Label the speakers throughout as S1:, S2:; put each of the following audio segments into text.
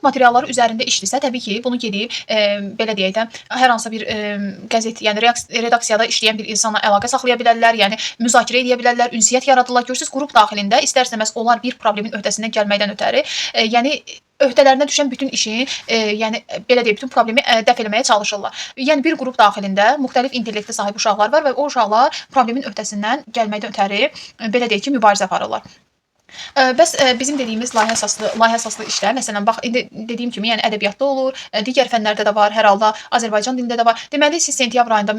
S1: materialları üzərində işlisə, təbii ki, bunu gedib belə deyək də, hər hansı bir qəzet, yəni redaksiyada işləyən bir insanla əlaqə saxlaya bilərlər, yəni müzakirə edə bilərlər, ünsiyyət yaradırlar. Görürsüz, qrup daxilində istər-istəməz onlar bir problemin öhdəsindən gəlməkdən ötəri, yəni öhdələrinə düşən bütün işi, yəni belə deyək, bütün problemi dəf eləməyə çalışırlar. Yəni bir qrup daxilində müxtəlif intellektə sahib uşaqlar var və o uşaqlar problemin öhdəsindən gəlməkdən ötəri belə deyək ki, mübarizə aparırlar. Bəs bizim dediyimiz layihə əsaslı işlər, məsələn, bax, indi dediyim kimi, yəni ədəbiyyatda olur, digər fənlərdə də var, hər halda Azərbaycan dilində də var. Deməli, siz sentyabr ayında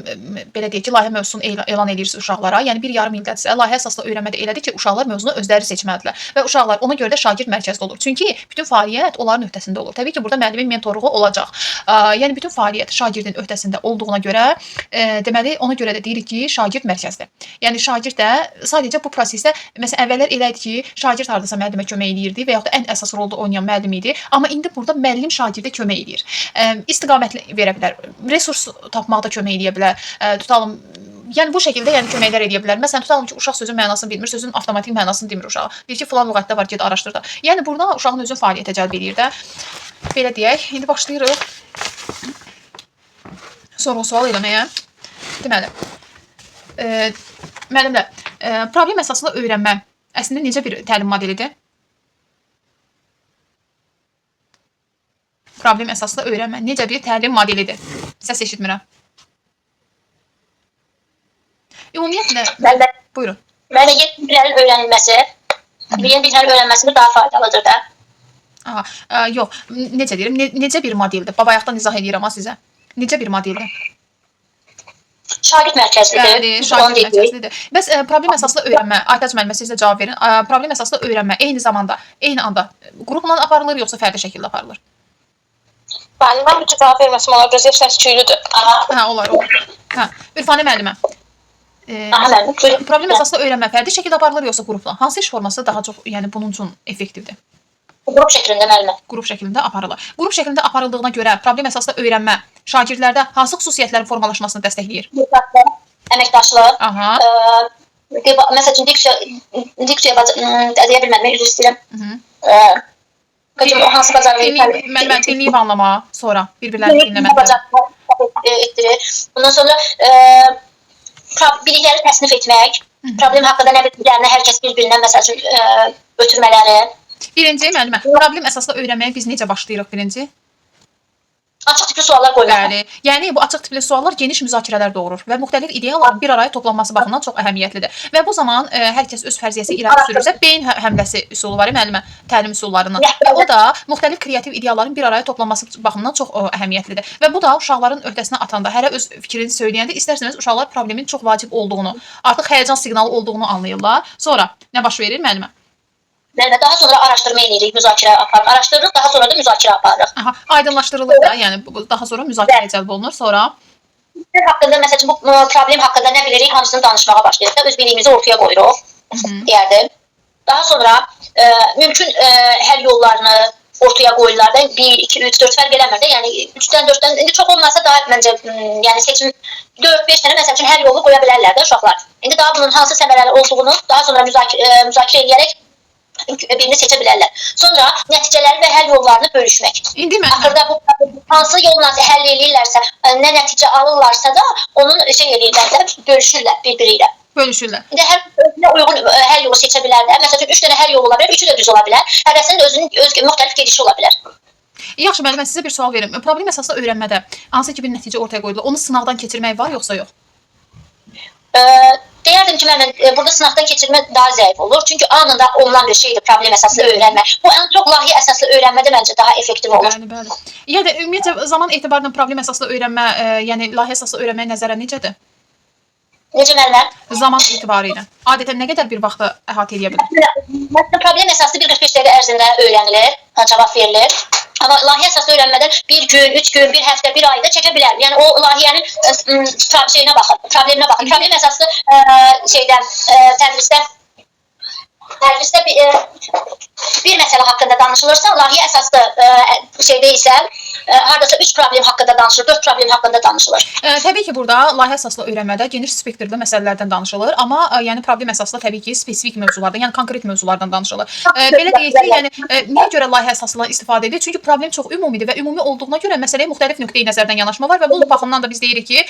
S1: belə deyək ki, layihə mövzusunu elan edirsiniz uşaqlara. Yəni bir yarım ildirsə, layihə əsaslı öyrənmədə elədir ki, uşaqlar mövzunu özləri seçməlidirlər və uşaqlar ona görə də şagird mərkəzli olur. Çünki bütün fəaliyyət onların öhdəsində olur. Təbii ki, burada müəllimin mentorluğu olacaq. Yəni bütün fəaliyyət şagirdin öhdəsində olduğuna görə, deməli, ona görə də deyirik ki, şagird mərkəzli. Yəni şagird də sadəcə bu prosesdə, məsələn, əvvəllər elə idi ki, şagird hardasa müəllimə kömək eləyirdi və yaxud da ən əsas rolda oynayan müəllim idi. Amma indi burada müəllim şagirdə kömək eləyir. İstiqamət verə bilər, resurs tapmaqda kömək eləyə bilər. Tutalım, yəni bu şəkildə yəni köməklər edə bilər. Məsələn, tutalım ki, uşaq sözün mənasını bilmir, sözün avtomatik mənasını demir uşağa. Deyir ki, falan lüğətdə var, get araşdır da. Yəni burada uşağın özünü fəaliyyətə cəlb edir də. Belə deyək. İndi başlayırıq sual eləməyə. Deməli, müəllimlər, problem əsaslı öyrənmə əslində necə bir təlim modelidir? Problem əsaslı öyrənmə necə bir təlim modelidir? Səs eşitmirəm. Ümumiyyətlə, buyurun.
S2: Mənə yeni bilgilərin öyrənilməsi, yeni bilgilərin öyrənməsi daha faydalıdır da.
S1: Aha, yox, necə deyirəm, necə bir modeldir? Babayaqdan izah edirəm sizə. Necə bir modeldir?
S2: Şagird mərkəzlidir.
S1: Bəli, şagird mərkəzlidir. Bəs problem əsaslı öyrənmə, Aytac müəllimə siz də cavab verin. Problem əsaslı öyrənmə eyni anda qrupla aparılır, yoxsa fərdi şəkildə aparılır?
S3: Bəli, mən bu cavab verməsim olar, biraz səs-küylüdür.
S1: Hə, olar. Hə, Ürfanə müəllimə. Problem əsaslı öyrənmə fərdi şəkildə aparılır, yoxsa qrupla? Hansı iş forması daha çox, yəni bunun üçün effektivdir?
S2: Qrup şəklində müəllimə.
S1: Qrup şəklində aparılır. Qrup şəklində aparıldığına görə problem əsaslı öyrənmə şagirdlərdə hansı xüsusiyyətlərin formalaşmasını dəstəkləyir?
S2: Əməkdaşlıq.
S1: Aha.
S2: Məsəl üçün diksiya deyə bilməm, üzr istəyirəm. Hansı bacarığı
S1: Mən dinləyib anlama, sonra bir-birlərini dinləmək
S2: etdirir. Bundan sonra bilikləri təsnif etmək, problem haqqında nə bildiklərini hər kəs bir-birindən məsəl üçün ötürmələri.
S1: Birinci, müəllimə, problem əsaslı öyrənməyə biz necə başlayırıq birinci?
S2: Açıq tipli suallar qoymaq.
S1: Bəli. Yəni bu açıq tipli suallar geniş müzakirələr doğurur və müxtəlif ideyaların bir araya toplanması baxımından çox əhəmiyyətlidir. Və bu zaman hər kəs öz fərziyyəsi irəli sürürsə, beyin həmləsi üsulu var, müəllimə, təlim üsullarından. Və o da müxtəlif kreativ ideyaların bir araya toplanması baxımından çox əhəmiyyətlidir. Və bu da uşaqların öhdəsinə atanda, hərə öz fikrini söyləyəndə istərsəniz uşaqlar problemin çox vacib olduğunu, artıq həyəcan siqnalı olduğunu anlayırlar. Sonra nə baş verir, müəllimə?
S2: Daha sonra araşdırma edirik, müzakirə aparırıq. Araşdırırıq, daha sonra da müzakirə aparırıq.
S1: Aha, aydınlaşdırılır da, yəni daha sonra müzakirəyə cəlb olunur. Sonra
S2: haqqında məsələn bu problem haqqında nə bilirik, hamısını danışmağa başlayırıq. Öz biliyimizi ortaya qoyuruq, deyərdim. Daha sonra mümkün həll yollarını ortaya qoyurlar da 1, 2, 3, 4 fərq eləmir də. Yəni 3-dən 4-dən indi çox olmasa daha məncə yəni seçim 4-5 dənə məsəl üçün həll yolu qoya bilərlər də uşaqlar. İndi daha bunun hansı səmərəli olduğunu daha sonra müzakirə edərək birini seçə bilərlər. Sonra nəticələri və həll yollarını bölüşmək. Axırda bu hansı yolla həll edirlərsə, nə nəticə alırlarsa da onun eləyirlər də, bölüşürlər bir-biri ilə.
S1: Bölüşürlər.
S2: İndi hər özünə uyğun həll yolu seçə bilərlər. Məsələn 3 dənə həll yolu ola bilər, 3-ü də düz ola bilər. Hərəsinin özünün müxtəlif gedişi ola bilər.
S1: Yaxşı, müəllimə, sizə bir sual verim. Problem əsaslı öyrənmədə hansı ki bir nəticə ortaya qoyulur? Onu sınaqdan keçirmək var, yoxsa yox?
S2: Deyərdim ki, burada sınaqdan keçirmə daha zəif olur. Çünki anında olunan bir şeydir problem əsaslı öyrənmə. Bu ən çox layihə əsaslı öyrənmədə məncə daha effektiv olur.
S1: Bəli. Yəni ümumiyyətlə zaman etibarıyla problem əsaslı öyrənmə, yəni layihə əsaslı öyrənməyə nəzərən necədir?
S2: Necə müəllimə?
S1: Zaman etibarı ilə. Adətən nə qədər bir vaxtı əhatə edə bilər?
S2: Problem əsaslı 1-45 dəqiqə ərzində öyrənilir, cavab verilir. Amma layihə əsaslı öyrənmədən 1 gün, 3 gün, 1 həftə, 1 ayda çəkə bilər. Yəni o layihənin şeyinə baxın, probleminə baxın. Problem əsaslı tədrisdə bir məsələ haqqında danışılırsa, layihə əsaslı şeydə isə hardasa 3 problem haqqında danışılır, 4 problem haqqında danışılır.
S1: Təbii ki, burada layihə əsaslı öyrənmədə geniş spektrdə məsələlərdən danışılır, amma yəni problem əsaslı təbii ki, spesifik mövzulardan, yəni konkret mövzulardan danışılır. Belə deyək ki, yəni niyə görə layihə əsaslı istifadə edilir? Çünki problem çox ümumidir və ümumi olduğuna görə məsələyə müxtəlif nöqteyi nəzərdən yanaşma var və bu baxımdan da biz deyirik ki,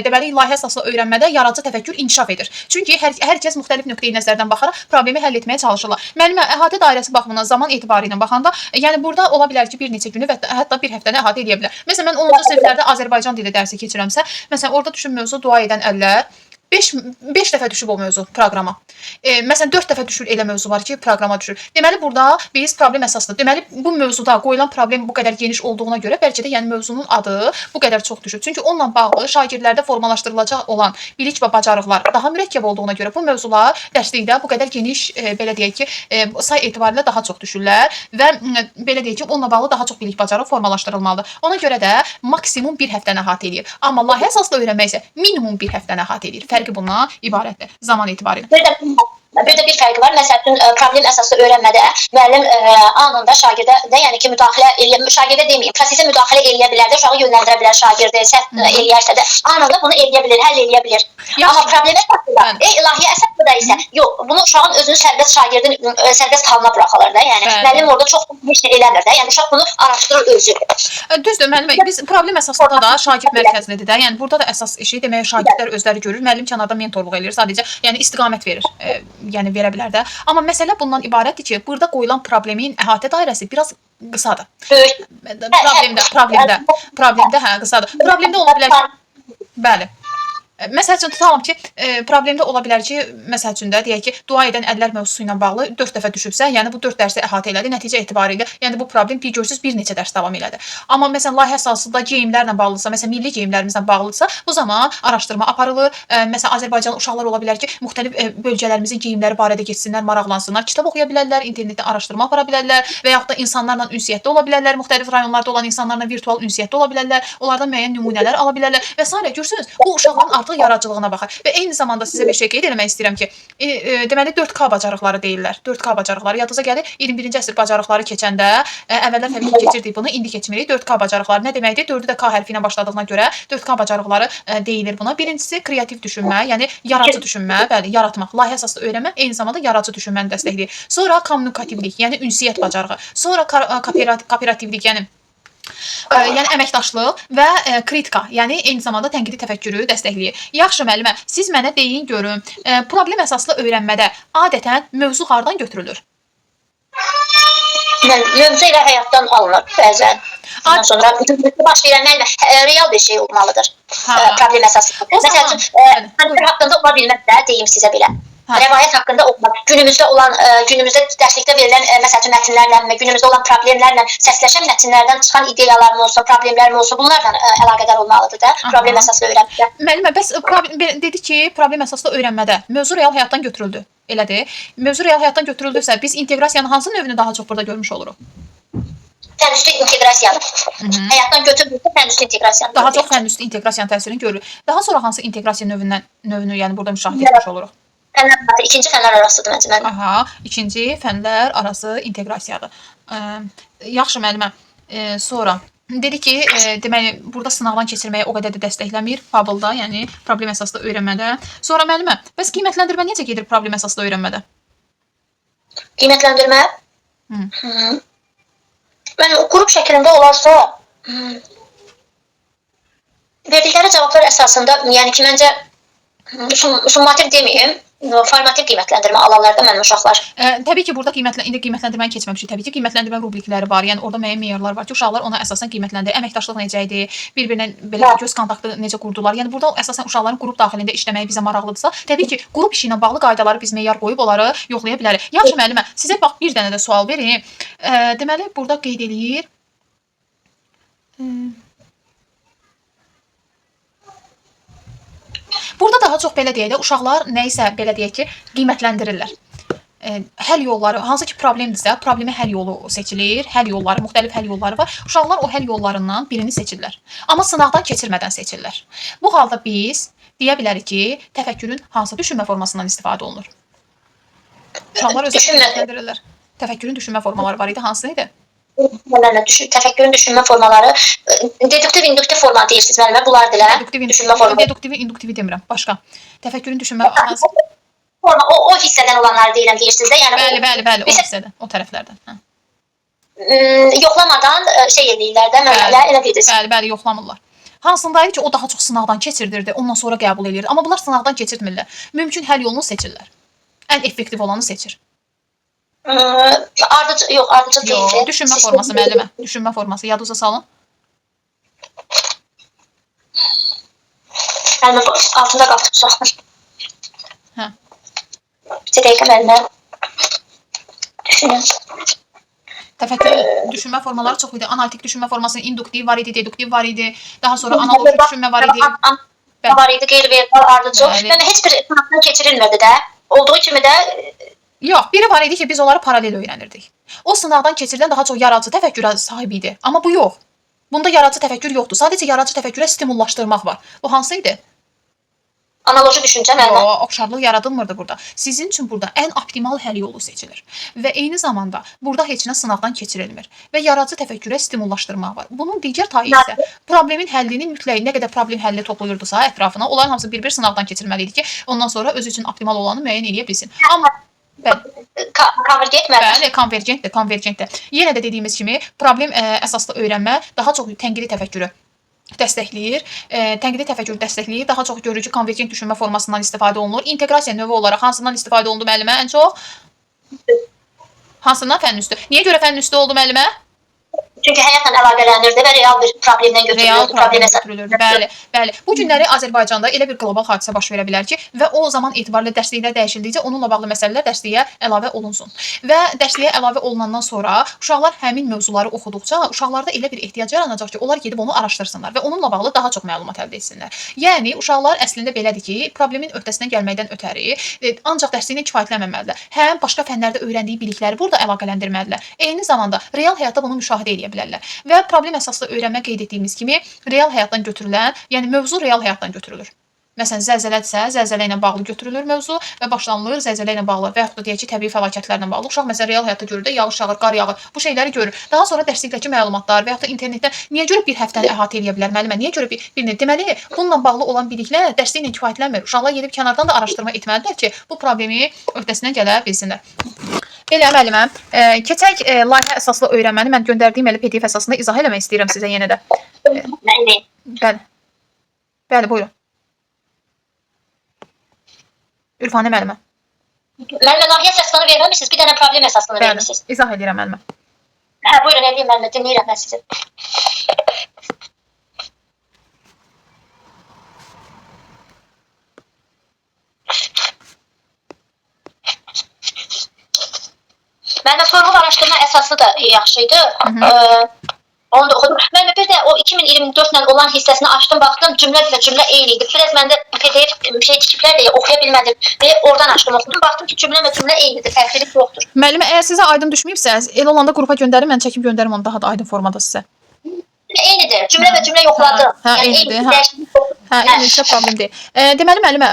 S1: deməli layihə əsaslı öyrənmədə yaradıcı təfəkkür inkişaf edir. Çünki hər kəs müxtəlif nöqteyi nəzərdən baxaraq problemi həll etməyə çalışırlar. Müəllimə, əhatə dairəsi baxımından zaman etibarı ilə baxanda, yəni burada ola bilər ki, bir neçə günü və hətta bir həftəni əhatə edə bilər. Məsələn, mən 10-cu siniflərdə Azərbaycan dili dərsi keçirəmsə, məsələn, orada düşün mövzu dua edən əllər 5 dəfə düşüb o mövzu proqrama. Məsələn 4 dəfə düşür elə mövzu var ki, proqrama düşür. Deməli burada biz problem əsaslı. Deməli bu mövzuda qoyulan problem bu qədər geniş olduğuna görə bəlkə də yəni mövzunun adı bu qədər çox düşür. Çünki onunla bağlı şagirdlərdə formalaşdırılacaq olan bilik və bacarıqlar daha mürəkkəb olduğuna görə bu mövzular dərslikdə bu qədər geniş belə deyək ki, say etibarilə daha çox düşürlər və belə deyək ki, onunla bağlı daha çox bilik bacarıq formalaşdırılmalıdır. Ona görə də maksimum 1 həftəni əhatə edir. Amma layihə əsaslı öyrənmə isə minimum 1 həftəni əhatə edir. Fərqi bundan ibarətdir zaman etibarilə.
S2: Bir də bir fərqi var. Məsələn, problem əsaslı öyrənmədə müəllim anında şagirdə də, yəni ki, şagirdə deməyim, prosesə müdaxilə eləyə bilər də, uşağı yönləndirə bilər, şagirdə səhv eləyərsə də anında bunu eləyə bilər, həll eləyə bilər. Amma problem əsasında, layihə əsasında isə yox, bunu uşağın özünü sərbəst şagirdin sərbəst halına buraxılır da. Yəni müəllim orada çox heç nə eləmir də. Yəni uşaq bunu araşdırır özü.
S1: Düzdür, müəllimə, biz problem əsasında da şagird mərkəzlidir də. Yəni burada da əsas işi demək şagirdlər özləri görür, müəllim kənarda mentorluq eləyir, sadəcə yəni istiqamət verir. Yəni verə bilər də. Amma məsələ bundan ibarətdir ki, burada qoyulan problemin əhatə dairəsi biraz qısadır. Problemdə qısadır. Problemdə ola bilər ki, bəli. Məsəl üçün tutalım ki, problemdə ola bilər ki, məsəl üçün də deyək ki, dua edən əllər mövzusu ilə bağlı 4 dəfə düşübsə, yəni bu 4 dərsi əhatə elədi. Nəticə etibarilə, yəni bu problem görsüz bir neçə dərs davam elədi. Amma məsələn layihə əsasında geyimlərlə bağlısa, məsələn milli geyimlərimizlə bağlıdırsa, bu zaman araşdırma aparılır. Məsələn Azərbaycan uşaqlar ola bilər ki, müxtəlif bölgələrimizin geyimləri barədə keçsinlər, maraqlansınlar, kitab oxuya bilərlər, internetdən araşdırma apara bilərlər və yaxud da insanlarla ünsiyyətdə ola bilərlər, müxtəlif rayonlarda olan insanlarla virtual ünsiyyətdə ola bilərlər, onlardan müəyyən nümunələr ala bilərlər və s. Görürsünüz, bu uşaqların artıq yaradıcılığına baxır. Və eyni zamanda sizə bir şey qeyd etmək istəyirəm ki, deməli 4K bacarıqları deyirlər. 4K bacarıqları yadınıza gəlir. 21-ci əsr bacarıqları keçəndə əvvəllər təbii ki keçirdik bunu, indi keçmirik. 4K bacarıqları nə deməkdir? 4-ü də K hərfi ilə başladığına görə 4K bacarıqları deyilir buna. Birincisi kreativ düşünmə, yəni yaradıcı düşünmə, bəli, yaratmaq, layihə əsaslı öyrənmə eyni zamanda yaradıcı düşünməni dəstəkləyir. Sonra kommunikativlik, yəni ünsiyyət bacarığı. Sonra kooperativlik, yəni əməkdaşlıq və kritika, yəni eyni zamanda tənqidi təfəkkürü dəstəkləyir. Yaxşı müəllimə, siz mənə deyin görüm, problem əsaslı öyrənmədə adətən mövzu hardan götürülür?
S2: Mövzu ilə həyatdan alınır bəzən. Ondan sonra baş verən real bir şey olmalıdır. Problem əsaslı. Məsəl üçün haqqında ola bilməz də deyim sizə belə. Rəvayət haqqında oxumaq, günümüzdə dərslikdə verilən məsələn mətnlərlə, günümüzdə olan problemlərlə səsləşən mətnlərdən çıxan ideyalarım olsun, problemlərim olsun, bunlarla əlaqədar olmalıdır da, problem əsaslı öyrənmədə.
S1: Müəllimə, bəs dedi ki, problem əsaslı öyrənmədə mövzu real həyatdan götürüldü. Elədir. Mövzu real həyatdan götürüldüsə, biz inteqrasiyanın hansı növünü daha çox burada görmüş oluruq?
S2: Fənüstü inteqrasiyanı. Həyatdan götürüldüsə fənüstü inteqrasiyanı.
S1: Daha çox fənüstü inteqrasiyanın təsirini görürük. Daha sonra hansı inteqrasiya növünü yəni burada müşahidə etmiş oluruq?
S2: İkinci fənlər arasıdır məncə müəllim.
S1: Aha, ikinci fənlər arası inteqrasiyadır. Yaxşı müəllimə. Sonra dedi ki, deməli burada sınaqdan keçirməyə o qədər də dəstəkləmir Fable'da, yəni problem əsaslı öyrənmədə. Sonra müəllimə, bəs qiymətləndirmə necə gedir problem əsaslı öyrənmədə?
S2: Qiymətləndirmə? Mən qrup şəklində olarsa verdikləri cavablar əsasında, yəni ki məncə summativ deməyim, formativ qiymətləndirmə alanlarda mənim uşaqlar.
S1: Təbii ki, burada indi qiymətləndirməni keçməmişik. Təbii ki, qiymətləndirmə rubrikləri var. Yəni orada müəyyən meyarlar var ki, uşaqlar ona əsasən qiymətləndirir. Əməkdaşlıq necə idi, bir-birinə belə göz kontaktı necə qurdular. Yəni burada əsasən uşaqların qrup daxilində işləməyi bizə maraqlıdırsa, təbii ki, qrup işi ilə bağlı qaydaları biz meyar qoyub onları yoxlaya bilərik. Yaxşı müəllimə, sizə bax bir dənə də sual verim. Deməli, burada qeyd eləyir. Burada daha çox belə deyək də, uşaqlar nə isə belə deyək ki, qiymətləndirirlər. Həll yolları, hansı ki problemdirsə, problemi həll yolu seçilir, həll yolları, müxtəlif həll yolları var. Uşaqlar o həll yollarından birini seçirlər. Amma sınaqdan keçirmədən seçirlər. Bu halda biz deyə bilərik ki, təfəkkürün hansı düşünmə formasından istifadə olunur? Uşaqlar özləri qiymətləndirirlər. Təfəkkürün düşünmə formaları var idi, hansı idi?
S2: təfəkkürün düşünmə formaları, deduktiv, induktiv forma deyirsiniz müəllimə, bunlardır, düşünmə formaları.
S1: Deduktivi, induktivi demirəm, başqa. Təfəkkürün düşünmə
S2: forma, o hissədən olanları deyirəm deyirsiniz də, yəni
S1: bəli, o hissədən, o tərəflərdən. Hə.
S2: Yoxlamadan şey edirlər də, müəllimlər, elə deyirsiniz.
S1: Bəli, yoxlamırlar. Hansındaydı ki, o daha çox sınaqdan keçirdirdi, ondan sonra qəbul edirdi. Amma bunlar sınaqdan keçirtmirlər. Mümkün həll yolunu seçirlər. Ən effektiv olanı seçir.
S2: Ardıcıl deyildi.
S1: Yox, düşünmə forması müəllimə. Düşünmə forması, yadınıza salın.
S2: Müəllimə altında qaldı.
S1: Hə.
S2: Bir dəqiqə müəllimə. Düşünün.
S1: Təfəkkür düşünmə formaları çox idi. Analitik düşünmə formasının induktiv var idi, deduktiv var idi. Daha sonra analoji düşünmə var idi.
S2: Var idi, qeyri-verbal, ardıcıl. Yəni heç bir sınaqdan keçirilmirdi də. Olduğu kimi də
S1: yox, biri var idi ki, biz onları paralel öyrənirdik. O sınaqdan keçirilən daha çox yaradıcı təfəkkürə sahib idi. Amma bu yox. Bunda yaradıcı təfəkkür yoxdur. Sadəcə yaradıcı təfəkkürə stimullaşdırmaq var. Bu hansı idi?
S2: Analoji düşüncə müəllimə.
S1: Yox, oxşarlıq yaradılmırdı burada. Sizin üçün burada ən optimal həll yolu seçilir. Və eyni zamanda burada heç nə sınaqdan keçirilmir və yaradıcı təfəkkürə stimullaşdırmaq var. Bunun digər tayı isə problemin həllini mütləq nə qədər problem həlli toplayırdısa ətrafına, onların hamısı bir-bir sınaqdan keçirməli idi ki, ondan sonra özü üçün optimal olanı müəyyən edə bilsin. Amma
S2: konvergent müəllimə.
S1: Bəli, konvergentdir. Yenə də dediyimiz kimi problem əsaslı öyrənmə daha çox tənqidi təfəkkürü dəstəkləyir. Tənqidi təfəkkür dəstəkləyir. Daha çox görücü konvergent düşünmə formasından istifadə olunur. İnteqrasiya növü olaraq hansından istifadə olundu müəllimə ən çox? Hansından fənn üstü? Niyə görə fənn üstü oldu müəllimə?
S2: Çünki həyatla əlaqələnirdi və real bir problemdən götürülürdü.
S1: Bəli. Bu günləri Azərbaycanda elə bir qlobal hadisə baş verə bilər ki, və o zaman etibarlı dərsliklər dəyişildikcə onunla bağlı məsələlər dərsliyə əlavə olunsun. Və dərsliyə əlavə olunandan sonra uşaqlar həmin mövzuları oxuduqca uşaqlarda elə bir ehtiyac yaranacaq ki, onlar gedib onu araşdırsınlar və onunla bağlı daha çox məlumat əldə etsinlər. Yəni uşaqlar əslində belədir ki, problemin öhdəsindən gəlməkdən ötəri ancaq dərsliklə kifayətlənməməlidirlər. Həm başqa fənlərdə öyrəndiyi bilikləri burada əlaqələndirməlidirlər. Eyni zamanda real həyatda bunu müşahidə edə bilərlər. Və problem əsaslı öyrənmə qeyd etdiyimiz kimi real həyatdan götürülən, yəni mövzu real həyatdan götürülür. Məsələn, zəlzələdirsə, zəlzələ ilə bağlı götürülür mövzu və başlanılır zəlzələ ilə bağlı və yaxud da deyək ki, təbii fəlakətlərlə bağlı. Uşaq məsələn real həyatda görür də, yağış yağır, qar yağır. Bu şeyləri görür. Daha sonra dərslikdəki məlumatlar və yaxud da internetdən niyə görə bir həftəni əhatə edə bilər müəllimə? Niyə görə bir deməli, bununla bağlı olan biliklər dərsliklə kifayətlənmir. Uşaqlar gedib kənardan da araşdırma etməlidirlər ki, bu problemi öhdəsindən gələ bilsinlər. Belə müəllimə, keçək layihə əsaslı öyrənməni mən göndərdiyim elə PDF əsasında izah eləmək istəyirəm sizə yenə də. Bəli, buyurun. Ülfanə müəllimə.
S2: Müəllimə, layihə əsasını verməmisiniz, bir dənə problem əsasını vermişsiniz.
S1: İzah edirəm müəllimə.
S2: Hə, buyurun, edeyim müəllimə, dinləyirəm mən sizi. Müəllimə, sorğu araşdırma əsası da yaxşıydı. Onu da oxudum. Müəllimə, bir də o 2024-lə olan hissəsini açdım, baxdım, cümlə və cümlə eyni idi. Biraz məndə PDF tikiblər deyə oxuya bilmədim. Və oradan açdım, oxudum, baxdım ki, cümlə və cümlə eynidir, fərqlilik yoxdur.
S1: Müəllimə, əgər sizə aydın düşməyibsə, elə olanda qrupa göndərin, mən çəkib göndərim onu daha da aydın formada sizə.
S2: Eynidir. Cümlə və cümlə yoxladım.
S1: Eynidir. Eynidirsə problem deyil. Deməli müəllimə,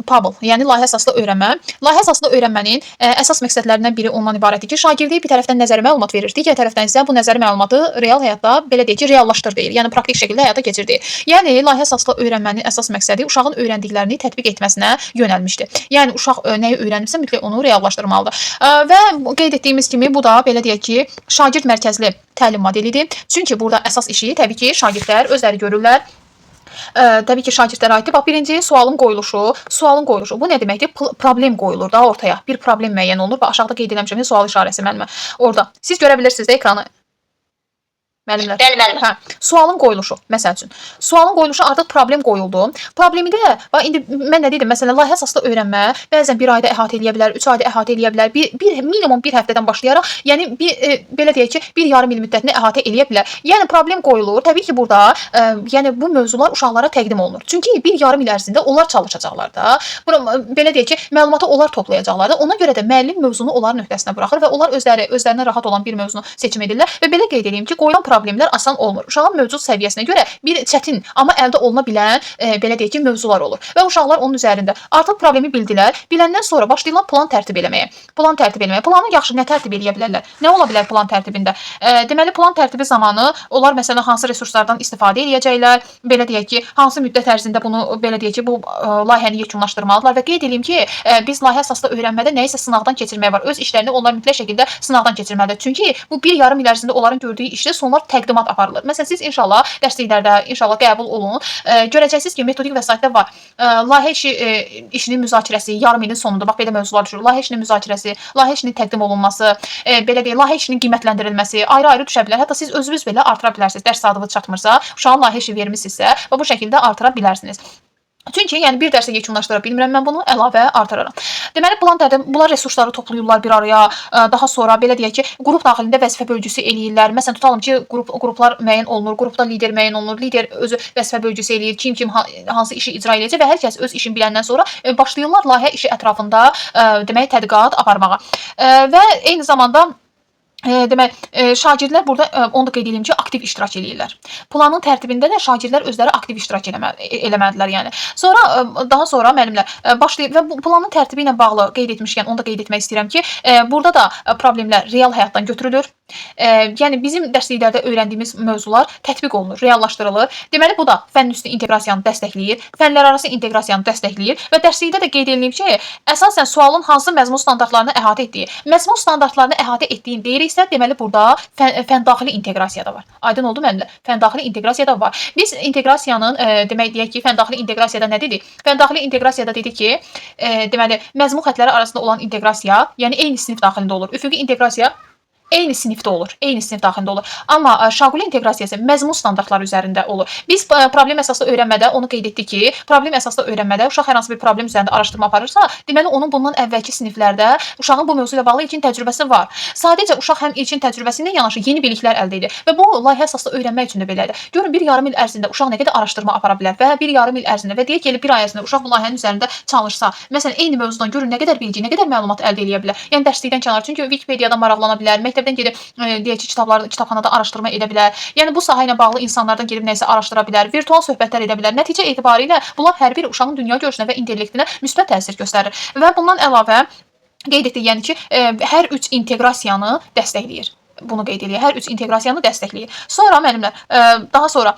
S1: Pabl, yəni layihə əsaslı öyrənmə. Layihə əsaslı öyrənmənin əsas məqsədlərindən biri ondan ibarətdir ki, şagirdə bir tərəfdən nəzəri məlumat verir, digər tərəfdən isə bu nəzəri məlumatı real həyatda belə deyək ki, reallaşdır deyil. Yəni praktik şəkildə həyata keçir deyil. Yəni layihə əsaslı öyrənmənin əsas məqsədi uşağın öyrəndiklərini tətbiq etməsinə yönəlmişdir. Yəni uşaq nəyi öyrənibsə mütləq onu reallaşdırmalıdır. Və qeyd etdiyimiz kimi bu da belə deyək ki, şagird mərkəzli təlim modelidir. Çünki burada əsas işi təbii ki, şagirdlər özləri görürlər. Təbii ki, şagirdlərə aiddir. Bax, birinci sualın qoyuluşu. Bu nə deməkdir? Problem qoyulur da ortaya. Bir problem müəyyən olunur və aşağıda qeyd edilmişəm sual işarəsi müəllimə. Orada. Siz görə bilirsiniz də ekranı. Müəllimlər.
S2: Bəli, müəllim.
S1: Hə, sualın qoyuluşu, məsəl üçün. Sualın qoyuluşu artıq problem qoyuldu. Problemi də, bax indi mən nə dedim? Məsələn, layihə əsaslı öyrənmə bəzən 1 ayda əhatə edə bilər, 3 ayda əhatə edə bilər, minimum 1 həftədən başlayaraq, yəni belə deyək ki, 1 yarım il müddətini əhatə edə bilər. Yəni problem qoyulur. Təbii ki, burada yəni bu mövzular uşaqlara təqdim olunur. Çünki 1 yarım il ərzində onlar çalışacaqlar da. Belə deyək ki, məlumatı onlar toplayacaqlar da. Ona görə də müəllim mövzunu onların öhdəsinə buraxır və onlar özlərinə rahat olan bir mövzunu seçim edirlər və belə qeyd edeyim ki, qoyulan problemlər asan olmur. Uşağın mövcud səviyyəsinə görə bir çətin, amma əldə oluna bilən belə deyək ki, mövzular olur və uşaqlar onun üzərində artıq problemi bildilər. Biləndən sonra başlayırlar plan tərtib eləməyə. Planı yaxşı nə tərtib eləyə bilərlər? Nə ola bilər plan tərtibində? Deməli, plan tərtibi zamanı onlar məsələn hansı resurslardan istifadə edəcəklər? Belə deyək ki, hansı müddət ərzində bunu belə deyək ki, bu layihəni yekunlaşdırmalıdırlar və qeyd edeyim ki, biz layihə əsaslı öyrənmədə nəyisə sınaqdan keçirmək var. Öz işlərini onlar mütləq şəkildə sınaqdan keçirməlidir. Çünki bu 1,5 il ərzində onların gördüyü işdə sonlar təqdimat aparılır. Məsələn, siz inşallah dərsliklərdə inşallah qəbul olun. Görəcəksiniz ki, metodik vəsaitlər var. Layihə işinin müzakirəsi yarım ilin sonunda, bax belə mövzular düşür. Layihə işinin müzakirəsi, layihə işinin təqdim olunması, belə deyək, layihə işinin qiymətləndirilməsi ayrı-ayrı düşə bilər. Hətta siz özünüz belə artıra bilərsiniz. Dərs saatınız çatmırsa, uşağın layihə işi vermisinizsə və bu şəkildə artıra bilərsiniz. Çünki yəni bir dərsə yekunlaşdıra bilmirəm mən bunu, əlavə artıraram. Deməli, plan tərtib, bunlar resursları toplayırlar bir araya. Daha sonra belə deyək ki, qrup daxilində vəzifə bölgüsü eləyirlər. Məsələn, tutalım ki, qruplar müəyyən olunur, qrupda lider müəyyən olunur. Lider özü vəzifə bölgüsü eləyir, kim hansı işi icra edəcək və hər kəs öz işini biləndən sonra başlayırlar layihə işi ətrafında demək tədqiqat aparmağa. Və eyni zamanda demək, şagirdlər burada onu da qeyd edeyim ki, aktiv iştirak eləyirlər. Planın tərtibində də şagirdlər özləri aktiv iştirak eləməlidirlər, yəni. Daha sonra müəllimlər başlayıb və bu planın tərtibi ilə bağlı qeyd etmişkən onu da qeyd etmək istəyirəm ki, burada da problemlər real həyatdan götürülür. Yəni bizim dərsliklərdə öyrəndiyimiz mövzular tətbiq olunur, reallaşdırılır. Deməli, bu da fənn üstü inteqrasiyanı dəstəkləyir, fənlər arası inteqrasiyanı dəstəkləyir və dərslikdə də qeyd edilib ki, əsasən sualın hansı məzmun standartlarını əhatə etdiyi. Məzmun standartlarını əhatə etdiyin deyiriksə, deməli burada fəndaxili inteqrasiya da var. Aydın oldu müəllimlər? Fəndaxili inteqrasiya da var. Biz inteqrasiyanın demək deyək ki, fəndaxili inteqrasiyada nə dedik? Fəndaxili inteqrasiyada dedik ki, deməli məzmun xəttləri arasında olan inteqrasiya, yəni eyni sinif daxilində olur. Üfüqi inteqrasiya eyni sinifdə olur, eyni sinif daxilində olur. Amma şaquli inteqrasiyası məzmun standartları üzərində olur. Biz problem əsaslı öyrənmədə onu qeyd etdik ki, problem əsaslı öyrənmədə uşaq hər hansı bir problem üzərində araşdırma aparırsa, deməli onun bundan əvvəlki siniflərdə uşağın bu mövzu ilə bağlı ilkin təcrübəsi var. Sadəcə uşaq həm ilkin təcrübəsi ilə yanaşı yeni biliklər əldə edir və bu layihə əsaslı öyrənmək üçün də belədir. Görün 1,5 il ərzində uşaq nə qədər araşdırma apara bilər və 1,5 il ərzində və deyək ki, 1 ay ərzində uşaq bu layihənin üzərində çalışsa, məsələn, eyni mövzudan görün nə qədər bilgi, nə qədər məlumat əldə edə bilər. Yəni dərslikdən kənar, çünki Wikipediyadan maraqlana bilər, məktəbdən gedib deyək ki, kitabxanada araşdırma edə bilər. Yəni bu sahə ilə bağlı insanlardan gedib nəsə araşdıra bilər, virtual söhbətlər edə bilər. Nəticə etibarilə bunlar hər biri uşağın dünya görüşünə və intellektinə müsbət təsir göstərir. Və bundan əlavə qeyd etdik, yəni ki, hər üç inteqrasiyanı dəstəkləyir. Bunu qeyd edir. Hər üç inteqrasiyanı dəstəkləyir. Sonra müəllimlər, daha sonra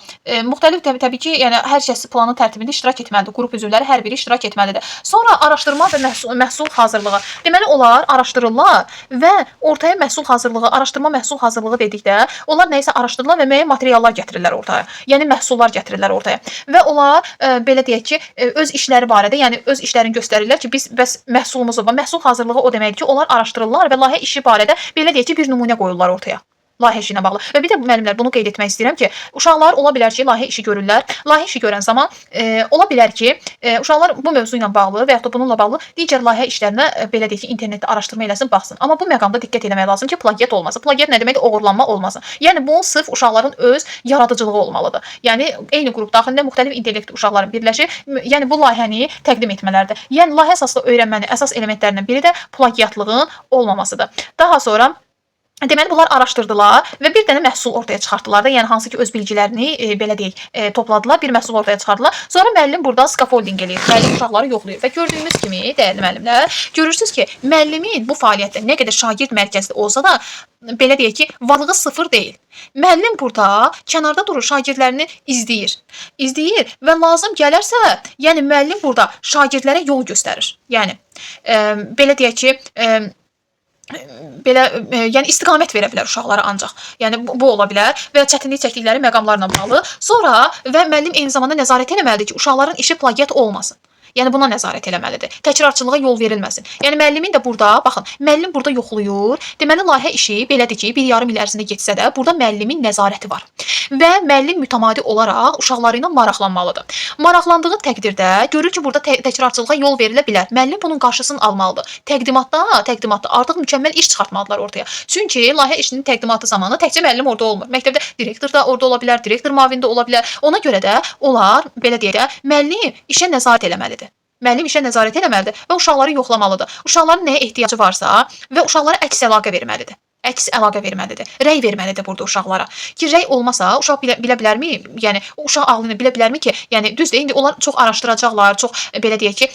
S1: müxtəlif təbii ki, yəni hər kəs planın tərtibində iştirak etməlidir. Qrup üzvləri hər biri iştirak etməlidir. Sonra araşdırma və məhsul hazırlığı. Deməli onlar araşdırırlar və ortaya məhsul hazırlığı, araşdırma məhsul hazırlığı dedikdə onlar nəyisə araşdırırlar və müəyyən materiallar gətirirlər ortaya. Yəni məhsullar gətirirlər ortaya. Və onlar belə deyək ki, öz işləri barədə, yəni öz işlərini göstərirlər ki, biz bəs məhsulumuzu və məhsul hazırlığı o deməkdir ki, onlar araşdırırlar və layihə işi barədə belə deyək ki, bir nümunə qoyurlar ortaya. Layihə işi ilə bağlı. Və bir də müəllimlər bunu qeyd etmək istəyirəm ki, uşaqlar ola bilər ki, layihə işi görürlər. Layihə işi görən zaman ola bilər ki, uşaqlar bu mövzu ilə bağlı və ya da bununla bağlı digər layihə işlərinə belə deyək ki, internetdə araşdırma eləsin, baxsın. Amma bu məqamda diqqət etmək lazım ki, plagiat olmasın. Plagiat nə deməkdir? Oğurlanma olmasın. Yəni bu sırf uşaqların öz yaradıcılığı olmalıdır. Yəni eyni qrup daxilində müxtəlif intellektli uşaqların birləşib, yəni bu layihəni təqdim etmələrdir. Yəni layihə əsaslı öyrənmənin əsas elementlərindən biri də plagiatlığın olmamasıdır. Daha sonra deməli bunlar araşdırdılar və bir dənə məhsul ortaya çıxartdılar da, yəni hansı ki öz bilgilərini belə deyək topladılar, bir məhsul ortaya çıxartdılar. Sonra müəllim burada scaffolding eləyir, müəllim uşaqları yoxlayır və gördüyümüz kimi dəyərli müəllimlər, görürsüz ki, müəllimin bu fəaliyyətdə nə qədər şagird mərkəzli olsa da belə deyək ki, varlığı sıfır deyil. Müəllim burada kənarda durur, şagirdlərini izləyir və lazım gələrsə, yəni müəllim burada şagirdlərə yol göstərir. Yəni belə deyək ki, yəni istiqamət verə bilər uşaqlara ancaq. Yəni bu ola bilər və çətinlik çəkdikləri məqamlarla bağlı. Sonra və müəllim eyni zamanda nəzarət etməlidir ki, uşaqların işi plagiat olmasın. Yəni buna nəzarət eləməlidir. Təkrarçılığa yol verilməsin. Yəni müəllimin də burada, baxın, müəllim burada yoxlayır. Deməli layihə işi belədir ki, 1,5 il ərzində getsə də, burada müəllimin nəzarəti var. Və müəllim mütəmadi olaraq uşaqları ilə maraqlanmalıdır. Maraqlandığı təqdirdə görür ki, burada təkrarçılığa yol verilə bilər. Müəllim bunun qarşısını almalıdır. Təqdimatda artıq mükəmməl iş çıxartmalıdırlar ortaya. Çünki layihə işinin təqdimatı zamanı təkcə müəllim orada olmur. Məktəbdə direktor da orada ola bilər, direktor müavini də ola bilər. Ona görə də onlar belə deyək də, müəllim işə nəzarət eləməlidir. Müəllim işə nəzarət eləməlidir və uşaqları yoxlamalıdır. Uşaqların nəyə ehtiyacı varsa və uşaqlara əks əlaqə verməlidir. Əks əlaqə verməlidir. Rəy verməlidir burada uşaqlara. Ki rəy olmasa uşaq bilə bilərmi? Yəni o uşaq ağlını bilə bilərmi ki, yəni düzdür, indi onlar çox araşdıracaqlar, çox belə deyək ki,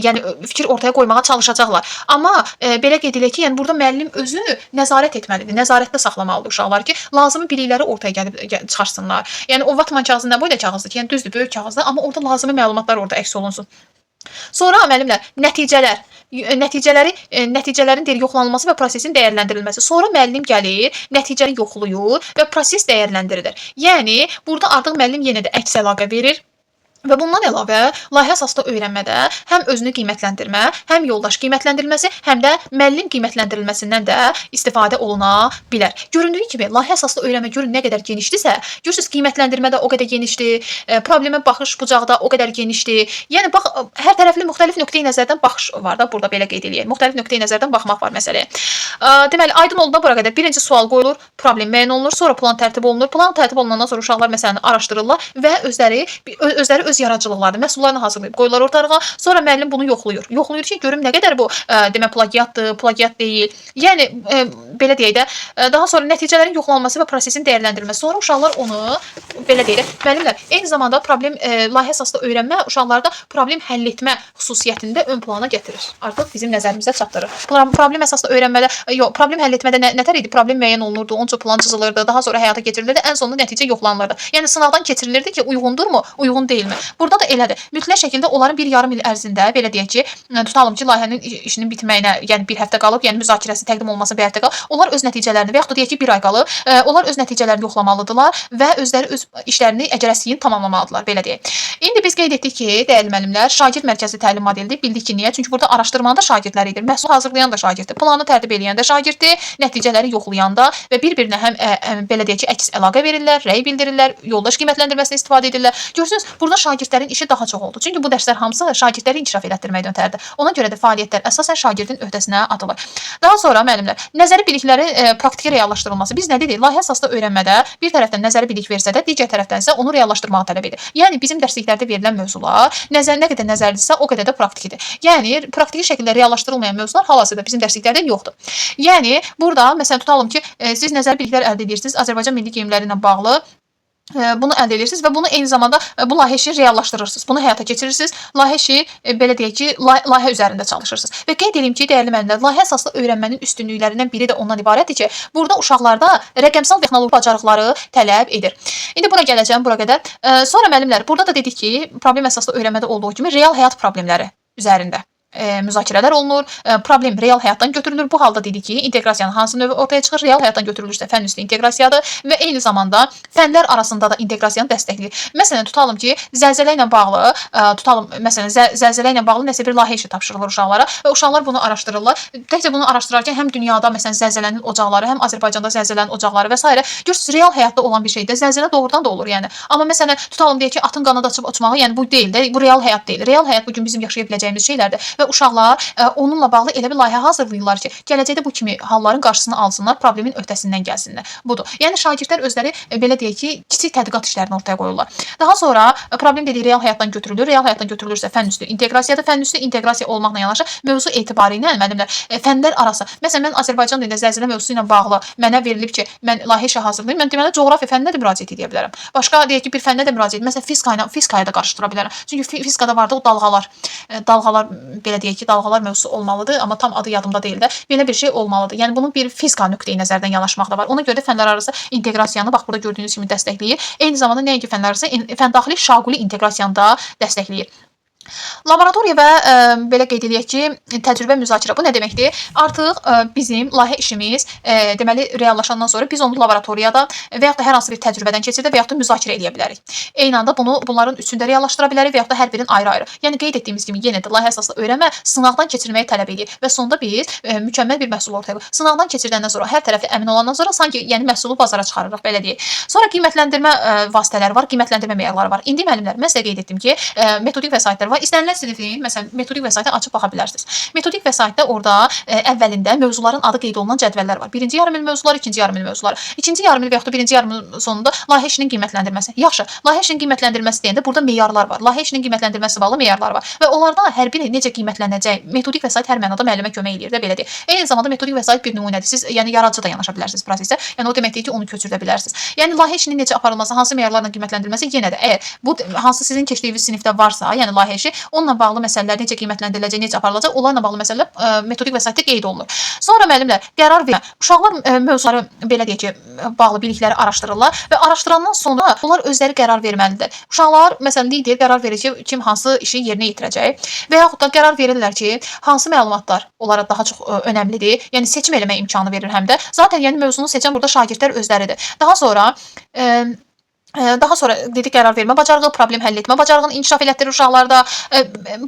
S1: yəni fikir ortaya qoymağa çalışacaqlar. Amma belə qeyd edək ki, yəni burada müəllim özü nəzarət etməlidir. Nəzarətdə saxlamalıdır uşaqlar ki, lazımi bilikləri ortaya gəlib çıxarsınlar. Yəni o vatman kağızı nə boyda kağızdır ki, yəni düzdür, böyük kağızdır, amma orada lazımi məlumatlar orada əks olunsun. Sonra müəllimlər, nəticələrin yoxlanılması və prosesin dəyərləndirilməsi. Sonra müəllim gəlir, nəticəni yoxlayır və proses dəyərləndirilir. Yəni burada artıq müəllim yenə də əks əlaqə verir. Və bundan əlavə layihə əsaslı öyrənmədə həm özünü qiymətləndirmə, həm yoldaş qiymətləndirilməsi, həm də müəllim qiymətləndirilməsindən də istifadə oluna bilər. Göründüyü kimi layihə əsaslı öyrənmə görün nə qədər genişdirsə, görürsüz qiymətləndirmə də o qədər genişdir, problemə baxış bucağı da o qədər genişdir. Yəni bax hər tərəfli müxtəlif nöqteyi nəzərdən baxış var da burada belə qeyd eləyək. Müxtəlif nöqteyi nəzərdən baxmaq var məsələyə. Deməli aydın oldu da bura qədər birinci sual qoyulur, problem müəyyən olunur, sonra plan tərtib olunur. Plan tərtib olunandan sonra uşaqlar məsələni araşdırırlar və özləri öz yaradıcılıqlarını, məhsullarını hazırlayıb qoyurlar ortalığa. Sonra müəllim bunu yoxlayır. Yoxlayır ki, görüm nə qədər bu demək plagiatdır, plagiat deyil. Yəni belə deyək də, daha sonra nəticələrin yoxlanılması və prosesin dəyərləndirilməsi. Sonra uşaqlar onu belə deyək də, müəllimlər eyni zamanda problem layihə əsaslı öyrənmə uşaqlarda problem həll etmə xüsusiyyətində ön plana gətirir. Artıq bizim nəzərimizə çatdırır. Problem əsaslı öyrənmədə, problem həll etmədə nətər idi? Problem müəyyən olunurdu, onca plan cızılırdı, daha sonra həyata keçirilirdi, ən sonunda nəticə yoxlanılırdı. Yəni sınavdan keçirilirdi ki, uyğundurmu, uyğun deyilmi? Burada da elədir. Mütləq şəkildə onların bir yarım il ərzində belə deyək ki, tutalım ki, layihənin işinin bitməyinə, yəni bir həftə qalıb, yəni müzakirəsi təqdim olunması bir həftə qalıb. Onlar öz nəticələrini və yaxud da deyək ki, bir ay qalıb, onlar öz nəticələrini yoxlamalıdırlar və özləri öz işlərini əcələsiyin tamamlamalıdırlar, belə deyək. İndi biz qeyd etdik ki, dəyərli müəllimlər, şagird mərkəzli təlim modelidir. Bildik ki, niyə? Çünki burada araşdırmanın da şagirdləri idi, məhsul hazırlayan da şagirddir, planı tərtib edən də şagirddir, nəticələri yoxlayan da və bir-birinə həm belə deyək ki, əks əlaqə verirlər, rəy bildirirlər, yoldaş qiymətləndirməsini istifadə edirlər. Görürsünüz, burada şagirdlərin işi daha çox oldu. Çünki bu dərslər hamısı şagirdləri inkişaf elətdirməkdən ötəridir. Ona görə də fəaliyyətlər əsasən şagirdin öhdəsinə atılır. Daha sonra müəllimlər, nəzəri biliklərin praktiki reallaşdırılması. Biz nə dedik? Layihə əsaslı öyrənmədə bir tərəfdən nəzəri bilik versə də, digər tərəfdən isə onu reallaşdırmağı tələb edir. Yəni bizim dərsliklərdə verilən mövzular nə qədər nəzərlidirsə, o qədər də praktikdir. Yəni praktiki şəkildə reallaşdırılmayan mövzular hal-hazırda bizim dərsliklərdə yoxdur. Yəni burada məsələn tutalım ki, siz nəzəri biliklər əldə edirsiniz Azərbaycan milli geyimləri ilə bağlı. Bunu əldə edirsiniz və bunu eyni zamanda bu layihə işi reallaşdırırsınız. Bunu həyata keçirirsiniz. Layihə işi belə deyək ki, layihə üzərində çalışırsınız. Və qeyd edeyim ki, dəyərli müəllimlər, layihə əsaslı öyrənmənin üstünlüklərindən biri də ondan ibarətdir ki, burada uşaqlarda rəqəmsal texnoloji bacarıqları tələb edir. İndi bura gələcəm, bura qədər. Sonra müəllimlər, burada da dedik ki, problem əsaslı öyrənmədə olduğu kimi real həyat problemləri üzərində müzakirələr olunur, problem real həyatdan götürülür. Bu halda dedik ki, inteqrasiyanın hansı növü ortaya çıxır? Real həyatdan götürülürsə fənn üstü inteqrasiyadır və eyni zamanda fənlər arasında da inteqrasiyanı dəstəkləyir. Məsələn, tutalım ki, zəlzələ ilə bağlı, zəlzələ ilə bağlı nəsə bir layihə işi tapşırılır uşaqlara və uşaqlar bunu araşdırırlar. Təkcə bunu araşdırarkən həm dünyada məsələn zəlzələnin ocaqları, həm Azərbaycanda zəlzələnin ocaqları və s. Görürsüz, real həyatda olan bir şeydir. Zəlzələ doğrudan da olur, yəni. Amma məsələn, tutalım deyək ki, atın qanad açıb uçmağı, yəni bu deyil də, bu real həyat deyil. Real həyat bu gün bizim yaşaya biləcəyimiz şeylərdir. Və uşaqlar onunla bağlı elə bir layihə hazırlayırlar ki, gələcəkdə bu kimi halların qarşısını alsınlar, problemin öhdəsindən gəlsinlər. Budur. Yəni şagirdlər özləri belə deyək ki, kiçik tədqiqat işlərini ortaya qoyurlar. Daha sonra problem dediyi real həyatdan götürülür. Real həyatdan götürülürsə fənn üstü inteqrasiyadır. Fənn üstü inteqrasiya olmaqla yanaşı mövzu etibarilə müəllimlər fənlər arası. Məsələn, mən Azərbaycan dilində zəlzələ mövzusu ilə bağlı mənə verilib ki, mən layihə işi hazırlayım. Mən deməli coğrafiya fənninə də müraciət edə bilərəm. Başqa deyək ki, bir fənnə də müraciət, məsələn, fizikaya da qarışdıra bilərəm. Çünki fizikada var da o dalğalar belə deyək ki, dalğalar mövzusu olmalıdır, amma tam adı yadımda deyil də. Belə bir şey olmalıdır. Yəni bunun bir fizika nöqteyi nəzərdən yanaşmaq da var. Ona görə də fənlər arası inteqrasiyanı bax burada gördüyünüz kimi dəstəkləyir. Eyni zamanda nəinki fənlər arası fəndaxili şaquli inteqrasiyanı da dəstəkləyir. Laboratoriya və belə qeyd edək ki, təcrübə müzakirə bu nə deməkdir? Artıq bizim layihə işimiz deməli reallaşandan sonra biz onu laboratoriyada və yaxud da hər hansı bir təcrübədən keçirdə və yaxud da müzakirə edə bilərik. Eyni anda bunların üçündə reallaşdıra bilərik və yaxud da hər birinin ayrı-ayrı. Yəni qeyd etdiyimiz kimi yenə də layihə əsaslı öyrənmə sınaqdan keçirməyi tələb edir və sonda biz mükəmməl bir məhsul ortaya qoyuruq. Sınaqdan keçirdəndən sonra hər tərəfli əmin olandan sonra sanki yəni məhsulu bazara çıxarırıq, belə deyək. Sonra qiymətləndirmə vasitələri var, qiymətləndirmə meyarları var. İndi müəllimlər, mən sizə qeyd etdim ki, metodik vəsaitlər var. istənilən sinifin məsələn metodik vəsaiti açıb baxa bilərsiniz. Metodik vəsaitdə orada əvvəlində mövzuların adı qeyd olunan cədvəllər var. Birinci yarımil mövzuları, ikinci yarımil mövzuları. İkinci yarımil və yaxud da birinci yarımil sonunda layihə işinin qiymətləndirməsi. Yaxşı, layihə işinin qiymətləndirməsi deyəndə burada meyarlar var. Layihə işinin qiymətləndirməsi bağlı meyarlar var və onlardan hər biri necə qiymətlənəcək, metodik vəsait hər mənada müəllimə kömək eləyir də belə deyək. Eyni zamanda metodik vəsait bir nümunədir. Siz yəni yaradıcı da yanaşa bilərsiniz prosesə. Yəni o deməkdir ki, onu köçürdə bilərsiniz. Yəni layihə işinin necə aparılması, hansı meyarlarla qiymətləndirilməsi yenə də əgər bu hansı sizin keçdiyiniz sinifdə varsa, yəni layihə işi, onunla bağlı məsələlər necə qiymətləndiriləcək, necə aparılacaq, onlarla bağlı məsələlər metodik vəsaitdə qeyd olunur. Sonra müəllimlər qərar vermə. Uşaqlar mövzuları belə deyək ki, bağlı bilikləri araşdırırlar və araşdırandan sonra onlar özləri qərar verməlidir. Uşaqlar məsələn lider qərar verir ki, kim hansı işi yerinə yetirəcək və yaxud da qərar verirlər ki, hansı məlumatlar onlara daha çox önəmlidir. Yəni seçim eləmə imkanı verir həm də. Zaten yəni mövzunu seçən burada şagirdlər özləridir. Daha sonra dedik qərar vermə bacarığı, problem həll etmə bacarığını inkişaf elətdirir uşaqlarda.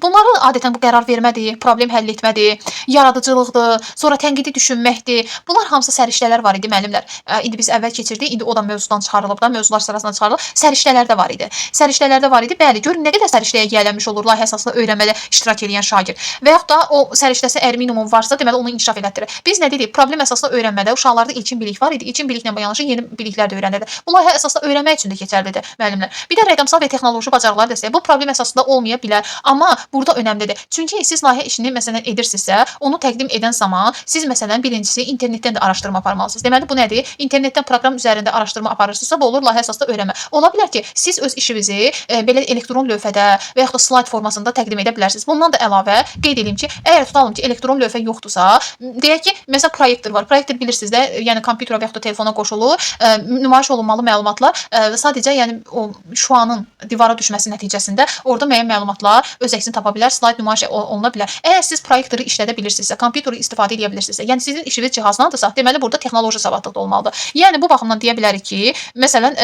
S1: Bunları adətən bu qərar vermədir, problem həll etmədir, yaradıcılıqdır, sonra tənqidi düşünməkdir. Bunlar hamısı səriştələr var idi müəllimlər. İndi biz əvvəl keçirdik, indi o da mövzudan çıxarılıb da, mövzular sırasına çıxarılıb. Səriştələr də var idi. Səriştələr də var idi. Bəli, görün nə qədər səriştəyə yiyələnmiş olur layihə əsaslı öyrənmədə iştirak edən şagird. Və yaxud da o səriştəsi əgər minimum varsa, deməli onu inkişaf elətdirir. Biz nə dedik? Problem əsaslı öyrənmədə uşaqlarda ilkin bilik var idi. İlkin biliklə yanaşı yeni biliklər də öyrənirdi. Bu layihə əsaslı öyrənmək üçün keçərlidir müəllimlər. Bir də rəqəmsal və texnoloji bacarıqlar desək, bu problem əsasında olmaya bilər, amma burada önəmlidir. Çünki siz layihə işini məsələn edirsinizsə, onu təqdim edən zaman siz məsələn birincisi internetdən də araşdırma aparmalısınız. Deməli bu nədir? İnternetdən proqram üzərində araşdırma aparırsınızsa, bu olur layihə əsasında öyrənmə. Ola bilər ki, siz öz işinizi belə elektron lövhədə və yaxud da slayd formasında təqdim edə bilərsiniz. Bundan da əlavə qeyd edeyim ki, əgər tutalım ki, elektron lövhə yoxdursa, deyək ki, məsələn proyektor var. Proyektor bilirsiniz də, yəni kompüterə və yaxud da telefona qoşulur, nümayiş olunmalı məlumatlar sadəcə yəni o şuanın divara düşməsi nəticəsində orada müəyyən məlumatlar öz əksini tapa bilər, slayd nümayiş oluna bilər. Əgər siz proyektoru işlədə bilirsinizsə, kompüteri istifadə edə bilirsinizsə, yəni sizin işiniz cihazlandırsa, deməli burada texnoloji savadlıq da olmalıdır. Yəni bu baxımdan deyə bilərik ki, məsələn,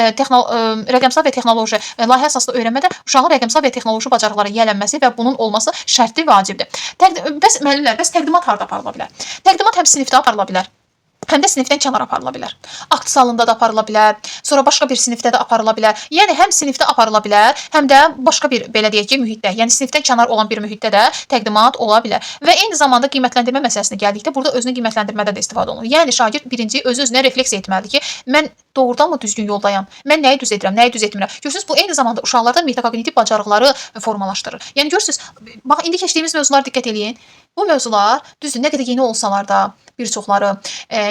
S1: rəqəmsal və texnoloji layihə əsaslı öyrənmədə uşağın rəqəmsal və texnoloji bacarıqlara yiyələnməsi və bunun olması şərti vacibdir. Bəs müəllimlər, bəs təqdimat harda aparıla bilər? Təqdimat həm sinifdə aparıla bilər, həm də sinifdən kənar aparıla bilər. Akt salonunda da aparıla bilər, sonra başqa bir sinifdə də aparıla bilər. Yəni həm sinifdə aparıla bilər, həm də başqa bir belə deyək ki, mühitdə, yəni sinifdən kənar olan bir mühitdə də təqdimat ola bilər. Və eyni zamanda qiymətləndirmə məsələsinə gəldikdə burada özünü qiymətləndirmədə də istifadə olunur. Yəni şagird birinci özünə refleks etməlidir ki, mən doğrudanmı düzgün yoldayam? Mən nəyi düz edirəm, nəyi düz etmirəm? Görürsüz, bu eyni zamanda uşaqlarda metakognitiv bacarıqları formalaşdırır. Yəni görürsüz, bax indi keçdiyimiz mövzulara diqqət eləyin. Bu mövzular düzdür, nə qədər yeni olsalar da bir çoxları,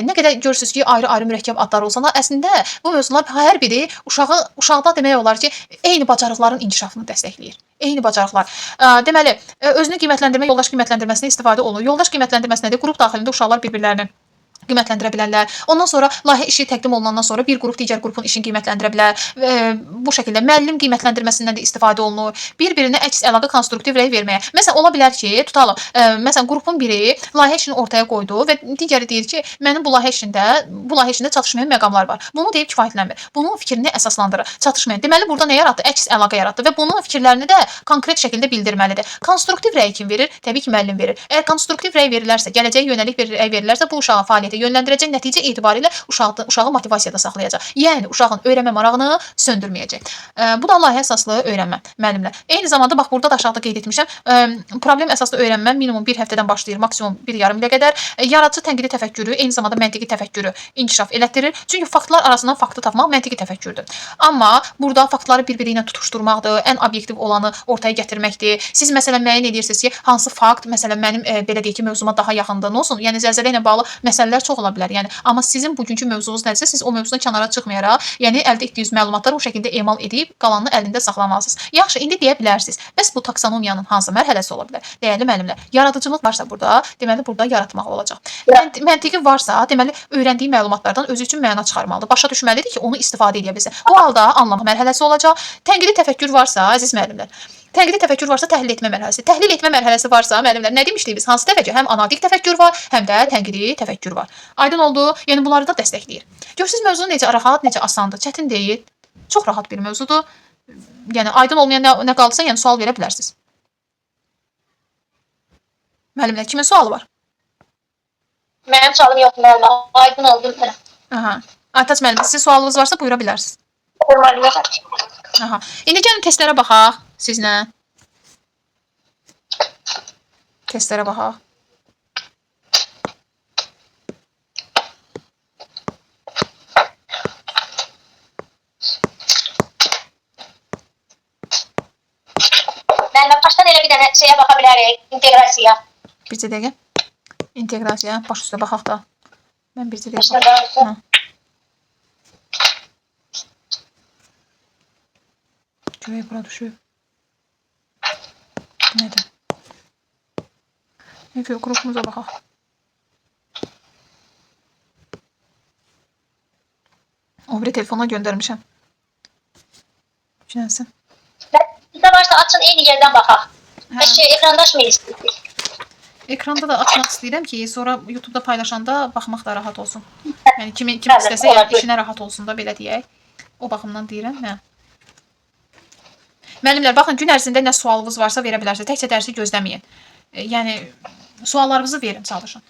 S1: nə qədər görürsüz ki, ayrı-ayrı mürəkkəb adlar olsalar, əslində bu mövzular hər biri uşaqda demək olar ki, eyni bacarıqların inkişafını dəstəkləyir. Eyni bacarıqlar. Deməli, özünü qiymətləndirmə, yoldaş qiymətləndirməsində istifadə olunur. Yoldaş qiymətləndirməsi nədir? Qrup daxilində uşaqlar bir-birlərini qiymətləndirə bilərlər. Ondan sonra layihə işi təqdim olunandan sonra bir qrup digər qrupun işini qiymətləndirə bilər. Bu şəkildə müəllim qiymətləndirməsindən də istifadə olunur. Bir-birinə əks əlaqə konstruktiv rəy verməyə. Məsələn, ola bilər ki, tutalım, məsələn, qrupun biri layihə işini ortaya qoydu və digəri deyir ki, mənim bu layihə işində çatışmayan məqamlar var. Bunu deyib kifayətlənmir. Bunun fikrini əsaslandırır. Çatışmayan. Deməli, burada nə yaratdı? Əks əlaqə yaratdı və bunun fikirlərini də konkret şəkildə bildirməlidir. Konstruktiv rəy kim verir? Təbii ki, müəllim verir. Əgər konstruktiv rəy verilərsə, gələcəyə yönəlik bir rəy verilərsə, bu uşağın fəaliyyəti yönləndirəcək, nəticə etibarilə uşağı motivasiyada saxlayacaq. Yəni uşağın öyrənmə marağını söndürməyəcək. Bu da layihə əsaslı öyrənmə müəllimlər. Eyni zamanda bax burada da aşağıda qeyd etmişəm. Problem əsaslı öyrənmə minimum 1 həftədən başlayır, maksimum 1,5 ilə qədər. Yaradıcı tənqidi təfəkkürü, eyni zamanda məntiqi təfəkkürü inkişaf elətdirir. Çünki faktlar arasından faktı tapmaq məntiqi təfəkkürdür. Amma burada faktları bir-biri ilə tutuşturmaqdır, ən obyektiv olanı ortaya gətirməkdir. Siz məsələn müəyyən edirsiniz ki, hansı fakt məsələn mənim belə deyək ki, mövzuma daha yaxındır. Nə olsun? Yəni zəlzələ ilə bağlı məsələlər çox ola bilər. Yəni amma sizin bugünkü mövzunuz nədirsə, siz o mövzudan kənara çıxmayaraq, yəni əldə etdiyiniz məlumatları o şəkildə emal edib qalanını əlində saxlamalısınız. Yaxşı, indi deyə bilərsiniz. Bəs bu taksonomiyanın hansı mərhələsi ola bilər? Dəyərli müəllimlər, yaradıcılıq varsa burada, deməli burada yaratmaq olacaq. Məntiqi varsa, deməli öyrəndiyi məlumatlardan özü üçün məna çıxarmalıdır. Başa düşməlidir ki, onu istifadə edə bilsin. Bu halda anlama mərhələsi olacaq. Tənqidi təfəkkür varsa, əziz müəllimlər, tənqidi təfəkkür varsa təhlil etmə mərhələsi. Təhlil etmə mərhələsi varsa, müəllimlər, nə demişdik biz? Hansı təfəkkür? Həm analitik təfəkkür var, həm də tənqidi təfəkkür var. Aydın oldu? Yəni bunları da dəstəkləyir. Görürsüz mövzu necə rahat, necə asandır, çətin deyil. Çox rahat bir mövzudur. Yəni aydın olmayan nə qaldısa, yəni sual verə bilərsiniz. Müəllimlər, kimin sualı var?
S2: Mənim sualım yoxdur müəllimə. Aydın oldu mənə.
S1: Aha. Aytaç müəllim, sizin sualınız varsa buyura bilərsiniz.
S2: Müəllimə.
S1: Aha. İndi gəlin testlərə baxaq sizlə. Testlərə baxaq.
S2: Müəllimə, başdan elə bir dənə şeyə baxa bilərik, inteqrasiya.
S1: Bircə dəqiqə. İnteqrasiya, baş üstə baxaq da. Mən bircə dəqiqə
S2: Başdan
S1: baxaq. Görək bura düşüb. Bu nədir? Yox, qrupumuza baxaq. O biri telefona göndərmişəm. Günəsin.
S2: Sizdə varsa açın, eyni yerdən baxaq. Ekranda açmayın istəyirsiniz.
S1: Ekranda da açmaq istəyirəm ki, sonra YouTube-da paylaşanda baxmaq da rahat olsun. Yəni kim
S2: Bəli,
S1: istəsə, yəni
S2: olabilir.
S1: işinə rahat olsun da belə deyək. O baxımdan deyirəm, hə. Müəllimlər, baxın, gün ərzində nə sualınız varsa verə bilərsiniz. Təkcə dərsi gözləməyin. Yəni suallarınızı verin, çalışın.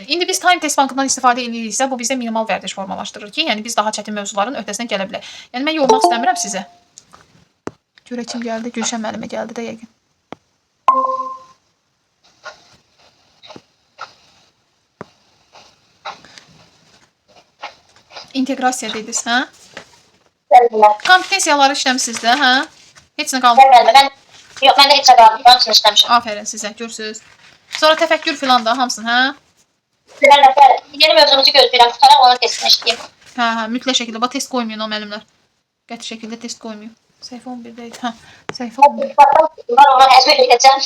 S1: İndi biz Time Test Bankından istifadə ediriksə, bu bizdə minimal vərdiş formalaşdırır ki, yəni biz daha çətin mövzuların öhdəsindən gələ bilək. Yəni mən yormaq istəmirəm sizə. Görək kim gəldi? Gülşən müəllimə gəldi də yəqin. İnteqrasiya dediniz, hə?
S2: Bəli,
S1: Kompetensiyaları işləmisiniz də, hə? Heç nə qalmır.
S2: mən yox, məndə heç nə qalmır. Onun üçün işləmişəm.
S1: Aferin sizə, görürsüz. Sonra təfəkkür filan da hamısını, hə?
S2: Bəli, yeni mövzumuzu gözləyirəm. Tutaraq onun testini işləyim.
S1: Hə, mütləq şəkildə. Bax, test qoymayın o müəllimlər. Qəti şəkildə test qoymayın. Səhifə 11-də idi. Hə, səhifə 11.
S2: Var, onu həzm edəcəm.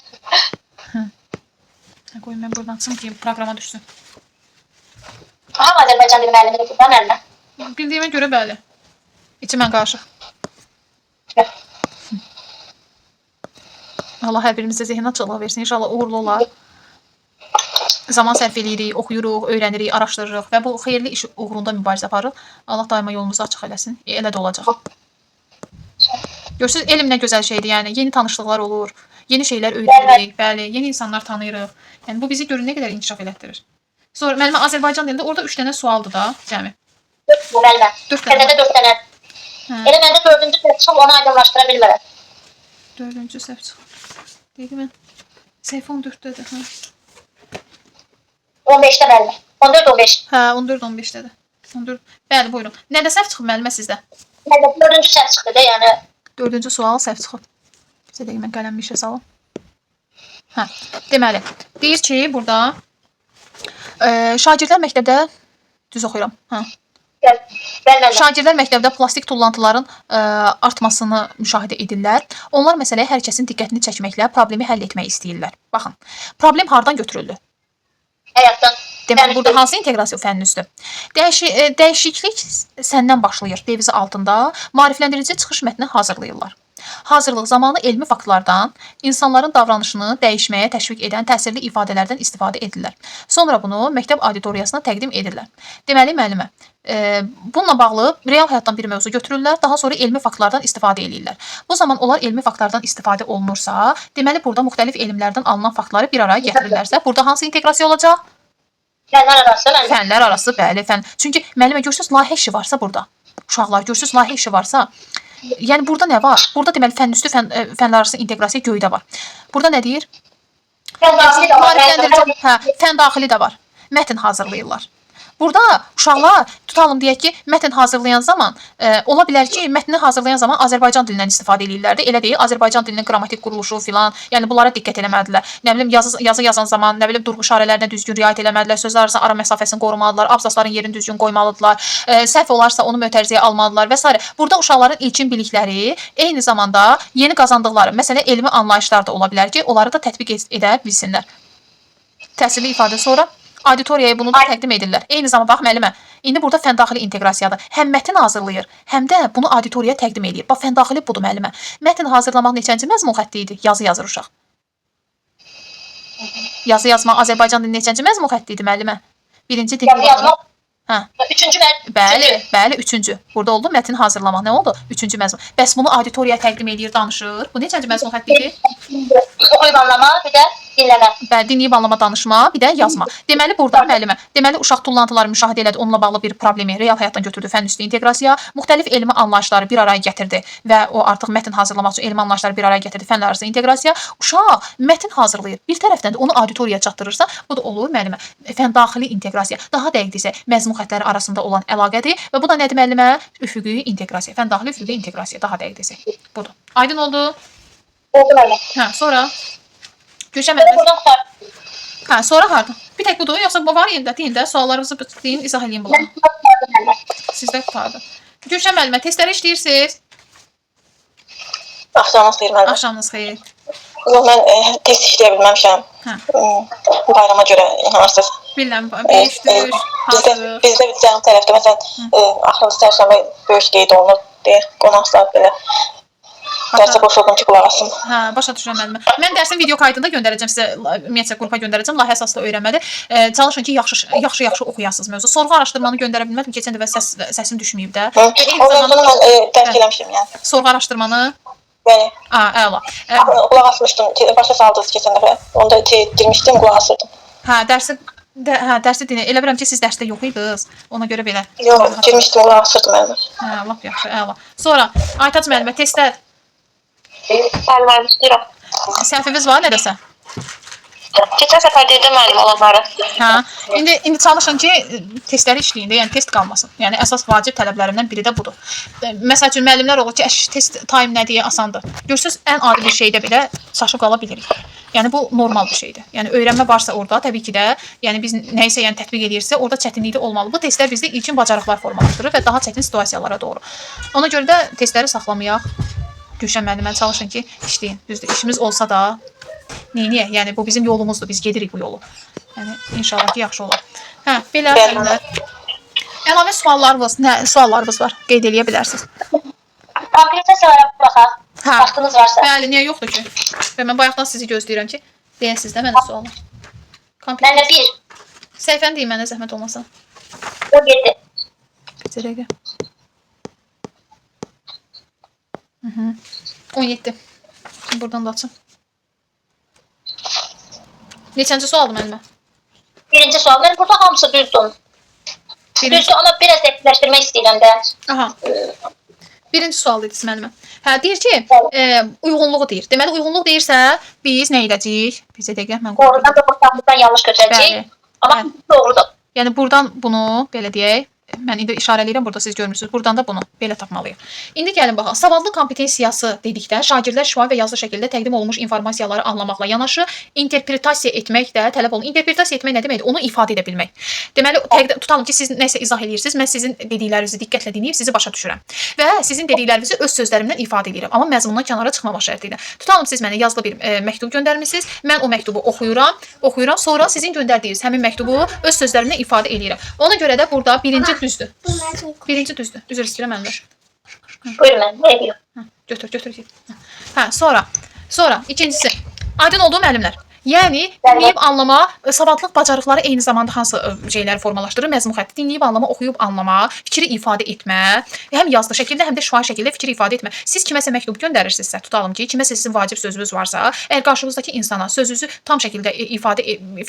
S1: Hə, qoyun mən buradan açım ki, proqrama düşsün.
S2: Aha, Azərbaycan dili müəllimidir burada müəllimə.
S1: Bildiyimə görə bəli. İçi mən qarışıq. Allah hər birimizə zehin açıqlığı versin. İnşallah uğurlu olar. Zaman sərf edirik, oxuyuruq, öyrənirik, araşdırırıq və bu xeyirli iş uğrunda mübarizə aparırıq. Allah daima yolumuzu açıq eləsin. Elə də olacaq. Görürsünüz, elm nə gözəl şeydir. Yəni yeni tanışlıqlar olur, yeni şeylər öyrənirik, bəli, yeni insanlar tanıyırıq. Yəni bu bizi görün nə qədər inkişaf elətdirir. Sonra müəllimə Azərbaycan dilində orada 3 dənə sualdır da, cəmi.
S2: Müəllimə.
S1: 4 dənə.
S2: Təzədə 4 dənə.
S1: Hə,
S2: Elə məndə 4-cü test çıxıb, onu aydınlaşdıra bilmirəm.
S1: 4-cü səhv çıxır. Deyək mən. Səhifə 14-dədir, hə.
S2: 15-də müəllimə. 14-15.
S1: Hə, 14-15-dədir. 14. Bəli, buyurun. Nədə səhv çıxıb müəllimə sizdə?
S2: Müəllimə 4-cü səhv çıxdı da, yəni.
S1: 4-cü sual səhv çıxıb. Sizə deyək mən qələmimi işə salım. Hə, deməli, deyir ki, burada şagirdlər məktəbdə düz oxuyuram. Hə.
S2: Bəli.
S1: Şagirdlər məktəbdə plastik tullantıların artmasını müşahidə edirlər. Onlar məsələyə hər kəsin diqqətini çəkməklə problemi həll etmək istəyirlər. Baxın, problem hardan götürüldü?
S2: Həyatdan.
S1: Deməli, burada hansı inteqrasiya fənni üstü? Dəyişiklik səndən başlayır. Devizi altında maarifləndirici çıxış mətni hazırlayırlar. Hazırlıq zamanı elmi faktlardan, insanların davranışını dəyişməyə təşviq edən təsirli ifadələrdən istifadə edirlər. Sonra bunu məktəb auditoriyasına təqdim edirlər. Deməli, müəllimə, bununla bağlı real həyatdan bir mövzu götürürlər, daha sonra elmi faktlardan istifadə edirlər. Bu zaman onlar elmi faktlardan istifadə olunursa, deməli, burada müxtəlif elmlərdən alınan faktları bir araya gətirirlərsə, burada hansı inteqrasiya olacaq?
S2: Fənlər arası, müəllimə.
S1: Fənlər arası, bəli, fən. Çünki müəllimə görürsüz, layihə işi varsa burada, uşaqlar görürsüz, layihə işi varsa, yəni burada nə var? Burada deməli fənn üstü fənlər arası inteqrasiya göydə var. Burada nə deyir? Maarifləndirici, hə, fən daxili də var. Mətn hazırlayırlar. Burada uşaqlar tutalım deyək ki, mətn hazırlayan zaman ola bilər ki, mətni hazırlayan zaman Azərbaycan dilindən istifadə edirlər də. Elə deyil, Azərbaycan dilinin qrammatik quruluşu filan, yəni bunlara diqqət eləmədilər. Nə bilim yazı yazan zaman, nə bilim durğu işarələrinə düzgün riayət eləmədilər, sözlər arasında ara məsafəsini qorumalıdırlar, abzasların yerini düzgün qoymalıdırlar, səhv olarsa onu mötərizəyə almalıdırlar və s. Burada uşaqların ilkin bilikləri eyni zamanda yeni qazandıqları, məsələn, elmi anlayışlar da ola bilər ki, onları da tətbiq edə bilsinlər. Təsirli ifadə sonra auditoriyaya bunu da təqdim edirlər. Eyni zamanda, bax müəllimə, indi burada fəndaxili inteqrasiyadır. Həm mətn hazırlayır, həm də bunu auditoriyaya təqdim edir. Bax, fəndaxili budur müəllimə. Mətn hazırlamaq neçənci məzmun xətti idi? Yazı yazır uşaq. Yazı yazmaq Azərbaycan dilinin neçənci məzmun xətti idi müəllimə? Birinci dil.
S2: Yazı yazmaq.
S1: Hə.
S2: 3-cü məzmun.
S1: Bəli, 3-cü. Burada oldu mətn hazırlamaq. Nə oldu? 3-cü məzmun. Bəs bunu auditoriyaya təqdim edir, danışır. Bu neçənci məzmun xətti idi?
S2: Oxuyub anlamaq, bir də dinləmə.
S1: Bəli, dinləyib anlama, danışma, bir də yazma. Deməli burada müəllimə, deməli uşaq tullantıları müşahidə elədi, onunla bağlı bir problemi real həyatdan götürdü fənn üstü inteqrasiya, müxtəlif elmi anlayışları bir araya gətirdi və o artıq mətn hazırlamaq üçün elmi anlayışları bir araya gətirdi, fənlər arası inteqrasiya. Uşaq mətn hazırlayır. Bir tərəfdən də onu auditoriyaya çatdırırsa, bu da olur müəllimə, fənn daxili inteqrasiya. Daha dəqiq isə məzmun xəttləri arasında olan əlaqədir və bu da nədir müəllimə? Üfüqi inteqrasiya. Fənn daxili üfüqi inteqrasiya daha dəqiq desək. Budur. Aydın oldu?
S2: Oldu müəllimə.
S1: Hə, sonra Gülşən
S2: Belə
S1: müəllimə.
S2: buradan qutardım.
S1: Hə, sonra harda? Bir tək budur, yoxsa bu var yerində? Deyin də, suallarınızı deyin, izah edin bunları.
S2: Mən qutardım müəllimə.
S1: Sizdə qutardı. Gülşən müəllimə, testləri işləyirsiniz?
S3: Axşamınız xeyir müəllimə.
S1: Axşamınız xeyir.
S3: Yox, mən test işləyə bilməmişəm.
S1: Hə.
S3: Bu bayrama görə inanırsınız.
S1: Bilirəm, 5 düş, hazırlıq.
S3: Bizdə cənub tərəfdə məsələn axırıncı çərşənbə böyük qeyd olunur deyə qonaqlar belə dərsə qoşuldum ki, qulaq asın.
S1: Hə, başa düşürəm müəllimə. Mən dərsin video kaydını da göndərəcəm sizə, ümumiyyətlə qrupa göndərəcəm. Layihə əsasında öyrənməli. Çalışın ki, yaxşı oxuyasınız mövzu. Sorğu araşdırmanı göndərə bilmədim. Keçən dəfə səsim düşməyib də.
S3: O mövzunu mən dərk eləmişdim yəni.
S1: Sorğu araşdırmanı
S3: Bəli.
S1: əla.
S3: Qulaq asmışdım. Başa saldınız keçən dəfə. Onda girmişdim, qulaq asırdım.
S1: Hə, dərsi dinlə. Elə bilirəm ki, siz dərsdə yox idiniz. Ona görə belə.
S3: Yox, girmişdim, qulaq asırdım müəllimə.
S1: Hə, lap yaxşı, əla. Sonra Aytac müəllimə testlər.
S3: Müəllimə istəyirəm.
S1: Səhviniz var nədəsə?
S3: Keçən səfər dedim müəllim olanları.
S1: Hə. İndi çalışın ki, testləri işləyin də, yəni test qalmasın. Yəni əsas vacib tələblərindən biri də budur. Məsəl üçün müəllimlər olur ki, test time nədir, asandır. Görürsüz, ən adi bir şeydə belə çaşıb qala bilirik. Yəni bu normal bir şeydir. Yəni öyrənmə varsa orada, təbii ki də, yəni biz nəyisə yəni tətbiq edirsə, orada çətinlik də olmalı. Bu testlər bizdə ilkin bacarıqlar formalaşdırır və daha çətin situasiyalara doğru. Ona görə də testləri saxlamayaq. Gülşən müəllimə çalışın ki, işləyin. Düzdür, işimiz olsa da neyniyək? Yəni bu bizim yolumuzdur. Biz gedirik bu yolu. Yəni inşallah ki, yaxşı olar. Hə, belə müəllimlər. Əlavə suallarınız var? Qeyd eləyə bilərsiniz.
S2: Komplekasiyalara baxaq.
S1: Hə.
S2: Vaxtınız varsa.
S1: Bəli, niyə yoxdur ki? Və mən bayaqdan sizi gözləyirəm ki, deyəsiniz də mənə suallar.
S2: Məndə 1,
S1: Səhifəni deyin mənə zəhmət olmasa.
S2: 17.
S1: Bir dəqiqə. 17. Şimdi buradan da açın. Neçənci sualdır müəllimə?
S2: Birinci sual. Mən burada hamısı düzdür. Düzdür, amma biraz dəqiqləşdirmək istəyirəm də.
S1: Aha. Birinci sual dediniz müəllimə. Hə, deyir ki, uyğunluğu deyir. Deməli, uyğunluq deyirsə, biz nə edəcəyik? Bizə dəqiqə mən qoydum.
S2: Doğrudan da buradan yanlış götürəcəyik. Amma doğrudur.
S1: Yəni buradan bunu belə deyək. Mən indi işarə edirəm, burada siz görmürsünüz. Buradan da bunu belə tapmalıyıq. İndi gəlin baxaq. Savadlı kompetensiyası dedikdə şagirdlər şifahi və yazılı şəkildə təqdim olunmuş informasiyaları anlamaqla yanaşı interpretasiya etmək də tələb olunur. Interpretasiya etmək nə deməkdir? Onu ifadə edə bilmək. Deməli, tutalım ki, siz nəsə izah edirsiniz. Mən sizin dediklərinizi diqqətlə dinləyib sizi başa düşürəm. Və sizin dediklərinizi öz sözlərimdən ifadə edirəm. Amma məzmundan kənara çıxmamaq şərti ilə. Tutalım siz mənə yazılı bir məktub göndərmisiniz. Mən o məktubu oxuyuram. Sonra sizin göndərdiyiniz həmin məktubu öz sözlərimlə ifadə edirəm. Ona görə də burada birinci düzdür. Birinci düzdür. Üzr istəyirəm müəllimlər.
S2: Buyurun mən, nə deyim?
S1: Götür. Hə, sonra ikincisi. Aydın oldu müəllimlər. Yəni dinləyib anlama, savadlıq bacarıqları eyni zamanda hansı şeyləri formalaşdırır? Məzmun xətti dinləyib anlama, oxuyub anlama, fikri ifadə etmə, həm yazılı şəkildə, həm də şifahi şəkildə fikri ifadə etmə. Siz kiməsə məktub göndərirsinizsə, tutalım ki, kiməsə sizin vacib sözünüz varsa, əgər qarşınızdakı insana sözünüzü tam şəkildə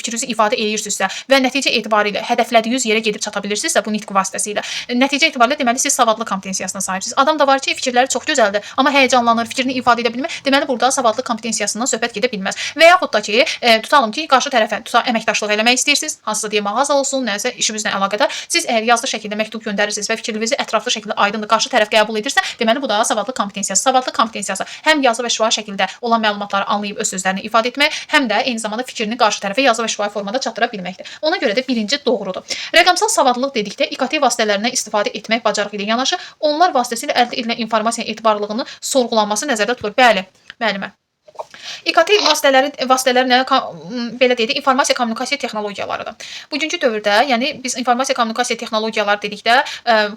S1: fikrinizi ifadə edirsinizsə və nəticə etibarilə hədəflədiyiniz yerə gedib çata bilirsinizsə bu nitq vasitəsilə, nəticə etibarilə deməli siz savadlı kompetensiyasına sahibsiniz. Adam da var ki, fikirləri çox gözəldir, amma həyəcanlanır, fikrini ifadə edə bilmir. Deməli burada savadlı kompetensiyasından söhbət gedə bilməz. Və yaxud da ki, tutalım ki, qarşı tərəfə əməkdaşlıq eləmək istəyirsiniz, hansısa deyə mağaza olsun, nəsə işimizlə əlaqədar. Siz əgər yazılı şəkildə məktub göndərirsiniz və fikrinizi ətraflı şəkildə aydındır, qarşı tərəf qəbul edirsə, deməli bu da savadlı kompetensiyası. Savadlı kompetensiyası həm yazılı və şifahi şəkildə olan məlumatları anlayıb öz sözlərini ifadə etmək, həm də eyni zamanda fikrini qarşı tərəfə yazılı və şifahi formada çatdıra bilməkdir. Ona görə də birinci doğrudur. Rəqəmsal savadlılıq dedikdə İKT vasitələrindən istifadə etmək bacarığı ilə yanaşı, onlar vasitəsilə əldə edilən informasiyanın etibarlılığını sorğulanması nəzərdə tutulur. Bəli, müəllimə. İKT vasitələri nə belə deyək, informasiya kommunikasiya texnologiyalarıdır. Bugünkü dövrdə, yəni biz informasiya kommunikasiya texnologiyaları dedikdə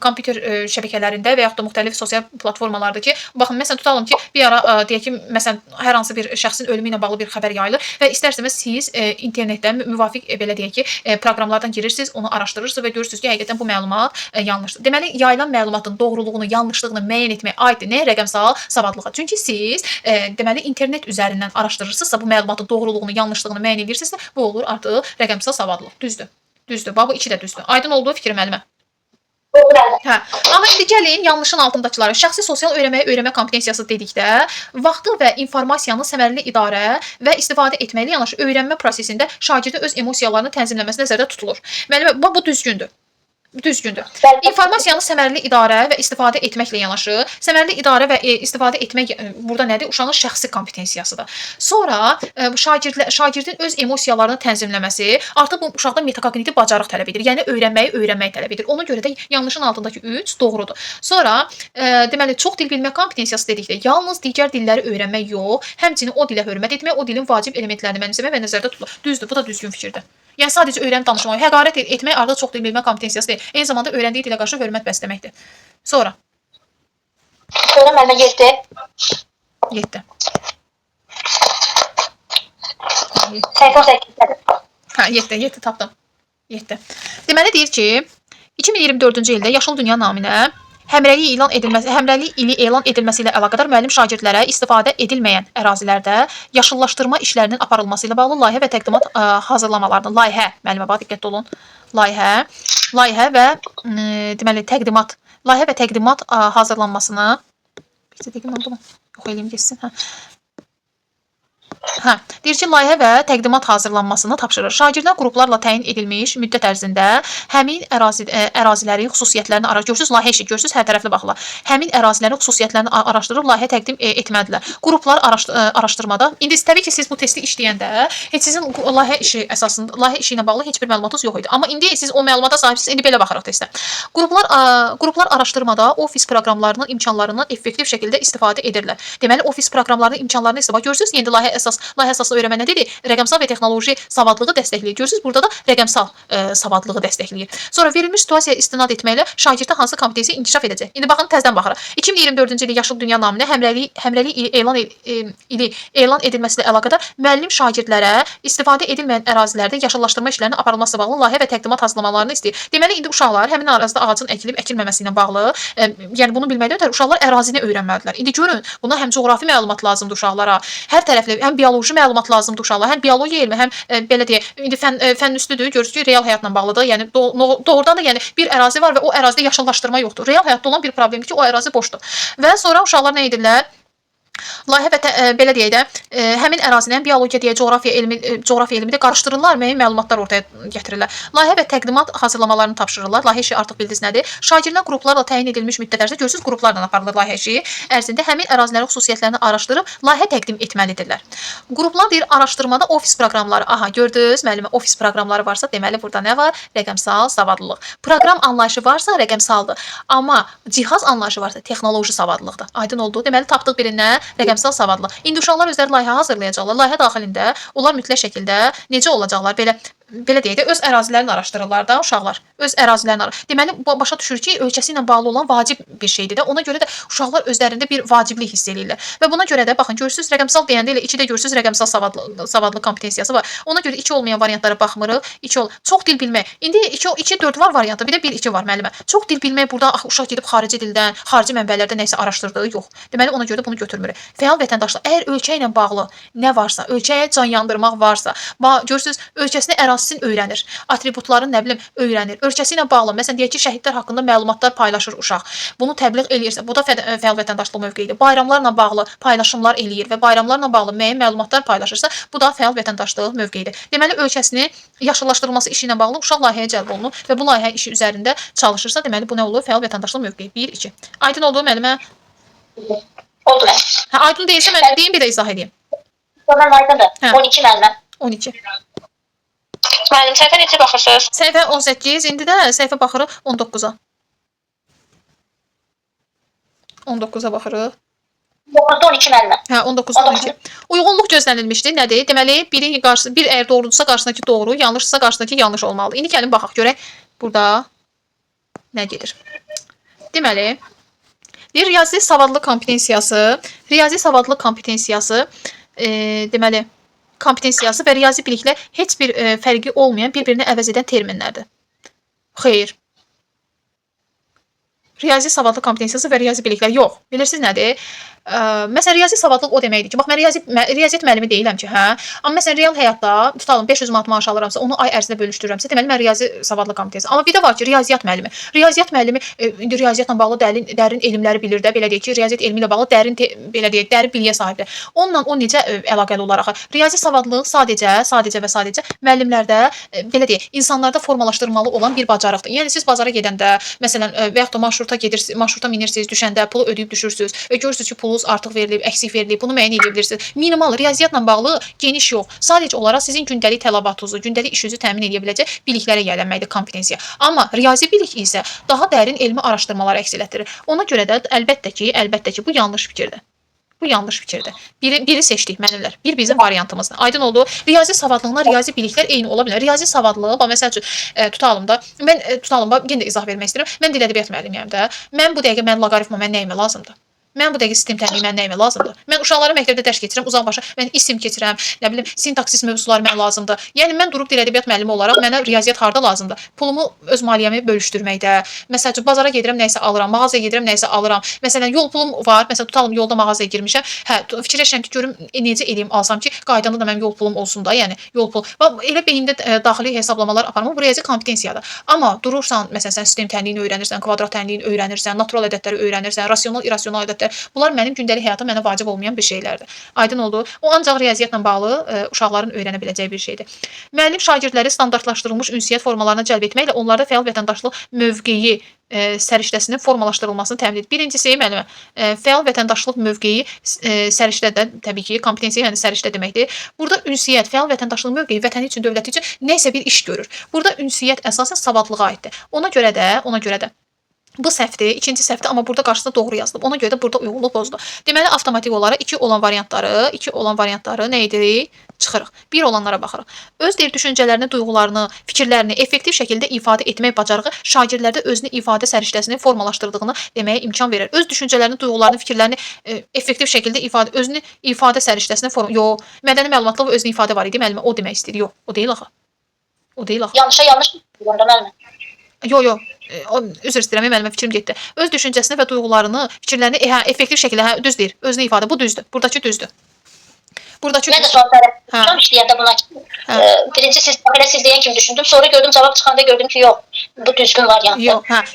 S1: kompüter şəbəkələrində və yaxud da müxtəlif sosial platformalarda ki, baxın məsələn tutalım ki, bir ara deyək ki, məsələn hər hansı bir şəxsin ölümü ilə bağlı bir xəbər yayılır və istərsəniz siz internetdən müvafiq belə deyək ki, proqramlardan girirsiniz, onu araşdırırsınız və görürsünüz ki, həqiqətən bu məlumat yanlışdır. Deməli, yayılan məlumatın doğruluğunu, yanlışlığını müəyyən etmək aiddir nəyə? Rəqəmsal savadlığa. Çünki siz deməli internet üzərində üzərindən araşdırırsınızsa, bu məlumatın doğruluğunu, yanlışlığını müəyyən edirsinizsə, bu olur artıq rəqəmsal savadlılıq. Düzdür. Düzdür. Bax bu iki də düzdür. Aydın olduğu fikir müəllimə. Hə. Amma indi gəlin yanlışın altındakılara. Şəxsi sosial öyrənmə kompetensiyası dedikdə, vaxtı və informasiyanı səmərəli idarə və istifadə etməklə yanaşı öyrənmə prosesində şagirdin öz emosiyalarını tənzimləməsi nəzərdə tutulur. Müəllimə, bu düzgündür. Düzgündür. İnformasiyanı səmərəli idarə və istifadə etməklə yanaşı, səmərəli idarə və istifadə etmək burada nədir? Uşağın şəxsi kompetensiyasıdır. Sonra şagirdin öz emosiyalarını tənzimləməsi artıq bu uşaqda metakognitiv bacarıq tələb edir. Yəni öyrənmək tələb edir. Ona görə də yanlışın altındakı 3 doğrudur. Sonra deməli çox dil bilmə kompetensiyası dedikdə yalnız digər dilləri öyrənmək yox, həmçinin o dilə hörmət etmək, o dilin vacib elementlərini mənimsəmək və nəzərdə tutulur. Düzdür, bu da düzgün fikirdir. Yəni sadəcə öyrənib danışmaq, həqarət etmək artıq çox dil bilmə kompetensiyası deyil. Eyni zamanda öyrəndiyi dilə qarşı hörmət bəsləməkdir. Sonra.
S2: Sonra müəllimə 7.
S1: 7.
S2: Səhifə 18-dədir.
S1: Hə, 7 tapdım. 7. Deməli deyir ki, 2024-cü ildə Yaşıl Dünya naminə həmrəylik ili elan edilməsi ilə əlaqədar müəllim şagirdlərə istifadə edilməyən ərazilərdə yaşıllaşdırma işlərinin aparılması ilə bağlı layihə və təqdimat hazırlamalarını, müəllimə bax diqqətli olun. Layihə və deməli təqdimat hazırlanmasını yox eləyim geçsin. Deyir ki, layihə və təqdimat hazırlanmasını tapşırır. Şagirdlər qruplarla təyin edilmiş müddət ərzində həmin ərazilərin xüsusiyyətlərini görürsüz, layihə işi görürsüz, hər tərəfli baxırlar. Həmin ərazilərin xüsusiyyətlərini araşdırıb layihə təqdim etməlidirlər. Qruplar araşdırmada, indi təbii ki, siz bu testi işləyəndə heç sizin layihə işi ilə bağlı heç bir məlumatınız yox idi. Amma indi siz o məlumata sahibsiniz, indi belə baxırıq testə. Qruplar araşdırmada ofis proqramlarının imkanlarından effektiv şəkildə istifadə edirlər. Deməli, ofis proqramlarının imkanlarını istifadə görürsüz, yeni layihə əsaslı öyrənmə nə dedi? Rəqəmsal və texnoloji savadlığı dəstəkləyir. Görürsüz, burada da rəqəmsal savadlığı dəstəkləyir. Sonra verilmiş situasiyaya istinad etməklə şagirddə hansı kompetensiya inkişaf edəcək? İndi baxın, təzədən baxırıq. 2024-cü ilin Yaşıl Dünya naminə həmrəylik ili elan edilməsi ilə əlaqədar müəllim şagirdlərə istifadə edilməyən ərazilərdə yaşıllaşdırma işlərinin aparılması bağlı layihə və təqdimat hazırlamalarını istəyir. Deməli, indi uşaqlar həmin ərazidə ağacın əkilib əkilməməsi ilə bağlı, yəni bunu bilməkdən ötəri uşaqlar ərazini öyrənməlidirlər. İndi görün, buna həm coğrafi məlumat lazımdır uşaqlara, hər tərəfli, həm bioloji məlumat lazımdır uşaqlara, həm biologiya elmi, həm belə deyək, indi fənn üstüdür, görürsüz ki, real həyatla bağlıdır. Yəni doğrudan da yəni bir ərazi var və o ərazidə yaşıllaşdırma yoxdur. Real həyatda olan bir problemdir ki, o ərazi boşdur. Və sonra uşaqlar nə edirlər? Layihə və belə deyək də, həmin ərazinin biologiya deyə coğrafiya elmi də qarışdırırlar, müəyyən məlumatlar ortaya gətirirlər. Layihə və təqdimat hazırlamalarını tapşırırlar. Layihə işi artıq bildiniz nədir? Şagirdlər qruplarla təyin edilmiş müddət ərzində görürsüz, qruplarla aparılır layihə işi. Ərzində həmin ərazilərin xüsusiyyətlərini araşdırıb layihə təqdim etməlidirlər. Qruplar deyir, araşdırmada ofis proqramları. Aha, gördünüz, müəllimə, ofis proqramları varsa, deməli burada nə var? Rəqəmsal savadlılıq. Proqram anlayışı varsa, rəqəmsaldır. Amma cihaz anlayışı varsa, texnoloji savadlılıqdır. Aydın oldu. Deməli, tapdıq birindən rəqəmsal savadlılıq. İndi uşaqlar özləri layihə hazırlayacaqlar. Layihə daxilində onlar mütləq şəkildə necə olacaqlar? Belə deyək də, öz ərazilərini araşdırırlar da uşaqlar. Öz ərazilərini deməli, başa düşür ki, ölkəsi ilə bağlı olan vacib bir şeydir də. Ona görə də uşaqlar özlərində bir vaciblik hiss edirlər. Və buna görə də, baxın, görürsüz, rəqəmsal deyəndə elə 2-də görürsüz rəqəmsal savadlı kompetensiyası var. Ona görə 2 olmayan variantlara baxmırıq. 2 ol. Çox dil bilmək. İndi 2-4 var variantı, bir də 1-2 var müəllimə. Çox dil bilmək burada uşaq gedib xarici dildən, xarici mənbələrdən nəsə araşdırdığı yox. Deməli, ona görə də bunu götürmürük. Fəal vətəndaşlıq, əgər ölkə ilə bağlı nə varsa, ölkəyə can yandırmaq varsa, görürsüz, ölkəsini ərazisini öyrənir, atributlarını nə bilim öyrənir, ölkəsi ilə bağlı, məsələn deyək ki, şəhidlər haqqında məlumatlar paylaşır uşaq. Bunu təbliğ eləyirsə, bu da fəal vətəndaşlıq mövqeyidir. Bayramlarla bağlı paylaşımlar eləyir və bayramlarla bağlı müəyyən məlumatlar paylaşırsa, bu da fəal vətəndaşlıq mövqeyidir. Deməli, ölkəsini yaşıllaşdırılması işi ilə bağlı uşaq layihəyə cəlb olunur və bu layihə işi üzərində çalışırsa, deməli bu nə olur? Fəal vətəndaşlıq mövqeyi 1-2. Aydın oldu müəllimə?
S2: Oldu mən.
S1: Aydın deyilsə mən deyim, bir də izah edeyim.
S2: Sonra aydındır. 12 müəllimə.
S1: 12.
S3: Müəllim, səhifə necə baxırsınız?
S1: Səhifə 18, indi də səhifə baxırıq 19-a. 19-a baxırıq.
S2: 12 müəllimə.
S1: Hə, 19-12. Uyğunluq gözlənilmişdi. Nədir? Deməli, bir əgər doğrudursa qarşısındakı doğru, yanlışsa qarşısındakı yanlış olmalıdır. İndi gəlin baxaq görək burada nə gedir. Deməli, riyazi savadlı kompetensiyası, deməli, kompetensiyası və riyazi biliklə heç bir fərqi olmayan, bir-birini əvəz edən terminlərdir. Xeyr. Riyazi savadlı kompetensiyası və riyazi biliklər yox. Bilirsiniz nədir? Məsələn, riyazi savadlıq o deməkdir ki, bax mən riyaziyyat müəllimi deyiləm ki, hə? Amma məsələn real həyatda tutalım 500 manat maaş alıramsa, onu ay ərzində bölüşdürürəmsə, deməli mən riyazi savadlı komitəsi. Amma bir də var ki, riyaziyyat müəllimi. Riyaziyyat müəllimi indi riyaziyyatla bağlı dərin elmləri bilir də, belə deyək ki, riyaziyyat elmi ilə bağlı belə deyək, dərin biliyə sahibdir. Onunla o necə əlaqəli olaraq? Riyazi savadlılıq sadəcə və sadəcə müəllimlərdə belə deyək, insanlarda formalaşdırmalı olan bir bacarıqdır. Yəni siz bazara gedəndə, məsələn, və yaxud da marşruta minirsiniz, düşəndə pulu ödəyib düşürsüz və görürsüz ki, pulunuz artıq verilib, əksik verilib, bunu müəyyən edə bilirsiniz. Minimal riyaziyyatla bağlı geniş yox. Sadəcə olaraq sizin gündəlik tələbatınızı, gündəlik işinizi təmin edə biləcək biliklərə yiyələnməkdir kompetensiya. Amma riyazi bilik isə daha dərin elmi araşdırmalar əks etdirir. Ona görə də əlbəttə ki, bu yanlış fikirdir. Bu yanlış fikirdir. Biri seçdik müəllimlər. Bir bizim variantımızdır. Aydın oldu. Riyazi savadlığına riyazi biliklər eyni ola bilər. Riyazi savadlığı, məsəl üçün tutalım da, yenə də izah vermək istəyirəm. Mən dil ədəbiyyat müəllimiyəm də. Mən bu dəqiqə mən loqaritma mən nəyimə lazımdır? Mən bu dəqiqə sistem təhlili mən nəyimə lazımdır? Mən uşaqlara məktəbdə dərs keçirəm, uzaqbaşa mən isim keçirəm, nə bilim, sintaksis mövzuları mənə lazımdır. Yəni mən durub dil ədəbiyyat müəllimi olaraq mənə riyaziyyat harda lazımdır? Pulumu öz maliyyəmi bölüşdürməkdə. Məsələn, bazara gedirəm, nəyisə alıram, mağazaya gedirəm, nəyisə alıram. Məsələn, yol pulum var. Məsələn, tutalım yolda mağazaya girmişəm. Hə, fikirləşirəm ki, görüm necə edeyim, alsam ki, qaydanda da mənim yol pulum olsun da, yəni yol pul. Elə beynimdə daxili hesablamalar aparım. Bu riyazi kompetensiyadır. Amma durursan, məsələn, sən sistem tənliyini öyrənirsən, kvadrat tənliyini öyrənirsən, natural ədədləri öyrənirsən, rasional, irrasional ədədlər. Bunlar mənim gündəlik həyata mənə vacib olmayan bir şeylərdir. Aydın oldu. O ancaq riyaziyyatla bağlı uşaqların öyrənə biləcəyi bir şeydir. Müəllim şagirdləri standartlaşdırılmış ünsiyyət formalarına cəlb etməklə onlarda fəal vətəndaşlıq mövqeyi səriştəsinin formalaşdırılmasını təmin edir. Birincisi, müəllimə, fəal vətəndaşlıq mövqeyi səriştə də təbii ki, kompetensiya, yəni səriştə deməkdir. Burada ünsiyyət, fəal vətəndaşlıq mövqeyi vətəni üçün, dövləti üçün nəsə bir iş görür. Burada ünsiyyət əsasən savadlığa aiddir. Ona görə də bu səhvdir, ikinci səhvdir, amma burada qarşısında doğru yazılıb. Ona görə də burada uyğunluq pozuldu. Deməli, avtomatik olaraq 2 olan variantları nə edirik? Çıxırıq. 1 olanlara baxırıq. Öz düşüncələrini, duyğularını, fikirlərini effektiv şəkildə ifadə etmək bacarığı şagirdlərdə özünü ifadə səriştəsini formalaşdırdığını deməyə imkan verir. Öz düşüncələrini, duyğularını, fikirlərini effektiv şəkildə özünü ifadə səriştəsini mədəni məlumatlıq və özünü ifadə var idi, müəllimə, o demək istəyir. Yox, o deyil axı.
S2: Yanlış deyirəm müəllimə.
S1: Yox. Üzr istəyirəm, müəllimə fikrim getdi. Öz düşüncəsini və duyğularını, fikirlərini effektiv şəkildə düz deyir. Özünü ifadə. Bu düzdür. Buradakı düzdür.
S2: Mən də sual tərəfim işləyəndə buna birinci siz deyən kimi düşündüm. Sonra gördüm, cavab çıxanda gördüm ki, yox, bu düzgün variantdır.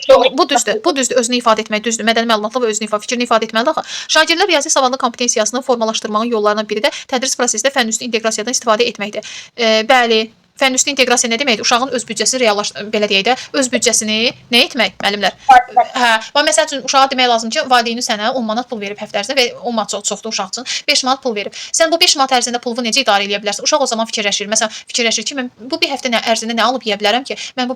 S1: Yox, bu düzdür. Özünü ifadə etmək düzdür. Mədəni məlumatlı və fikrini ifadə etməlidir axı. Şagirdlər riyazi savadlı kompetensiyasını formalaşdırmağın yollarından biri də tədris prosesində fənüstü inteqrasiyadan istifadə etməkdir. Bəli. Fənüstü inteqrasiya nə deməkdir? Uşağın öz büdcəsini belə deyək də, öz büdcəsini nə etmək, müəllimlər? Məsəl üçün, uşağa demək lazım ki, valideyni sənə 10 manat pul verib həftə ərzində və 10 manat çoxdur uşaq üçün, 5 manat pul verib. Sən bu 5 manat ərzində pulunu necə idarə edə bilərsən? Uşaq o zaman fikirləşir. Məsələn, fikirləşir ki, mən bu bir həftə ərzində nə alıb yeyə bilərəm ki, mən bu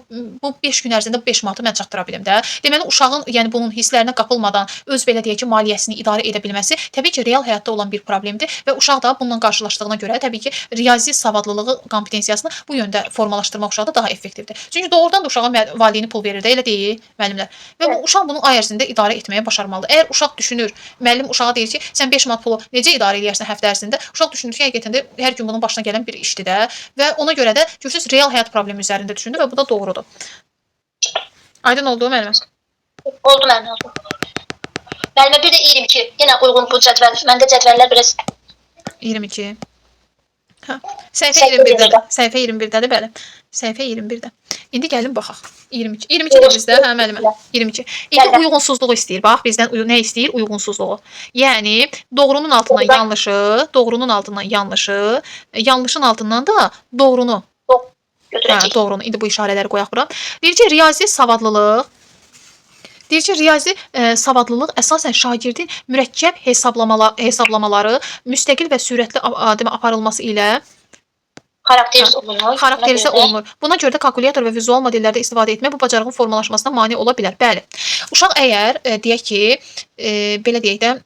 S1: 5 gün ərzində bu 5 manatı mən çatdıra bilim də. Deməli, uşağın, yəni bunun hisslərinə qapılmadan öz belə deyək ki, maliyyəsini idarə edə bilməsi təbii ki, real həyatda olan bir problemdir və uşaq da bununla qarşılaşdığına görə təbii ki, riyazi savadlılığı kompetensiyasını bu yöndə formalaşdırmaq uşaqda daha effektivdir. Çünki doğrudan da uşağa valideyni pul verir də, elə deyil, müəllimlər. Və bu uşaq bunu ay ərzində idarə etməyə başarmalıdır. Əgər uşaq düşünür, müəllim uşağa deyir ki, sən 5 manat pulu necə idarə edərsən həftə ərzində? Uşaq düşünür ki, həqiqətən də hər gün bunun başına gələn bir işdir də və ona görə də görürsüz real həyat problemi üzərində düşünür və bu da doğrudur. Aydın oldu müəllimə?
S2: Oldu müəllimə, oldu. Müəllimə bir də 22, yenə uyğun bu cədvəl. Məndə cədvəllər biraz
S1: 22. Səhifə 21-dədir. Səhifə 21-dədir, bəli. Səhifə 21-də. İndi gəlin baxaq. 22. 22-dir bizdə, hə müəllimə? 22. İndi uyğunsuzluğu istəyir. Bax, bizdən nə istəyir? Uyğunsuzluğu. Yəni doğrunun altından yanlışı, yanlışın altından da doğrunu
S2: götürəcəyik.
S1: Doğrunu. İndi bu işarələri qoyaq bura. Deyir ki, riyazi savadlılıq əsasən şagirdin mürəkkəb hesablamaları müstəqil və sürətli aparılması ilə xarakterizə olunur. Buna görə də kalkulyator və vizual modellərdə istifadə etmək bu bacarığın formalaşmasına mane ola bilər. Bəli. Uşaq əgər deyək ki, belə deyək də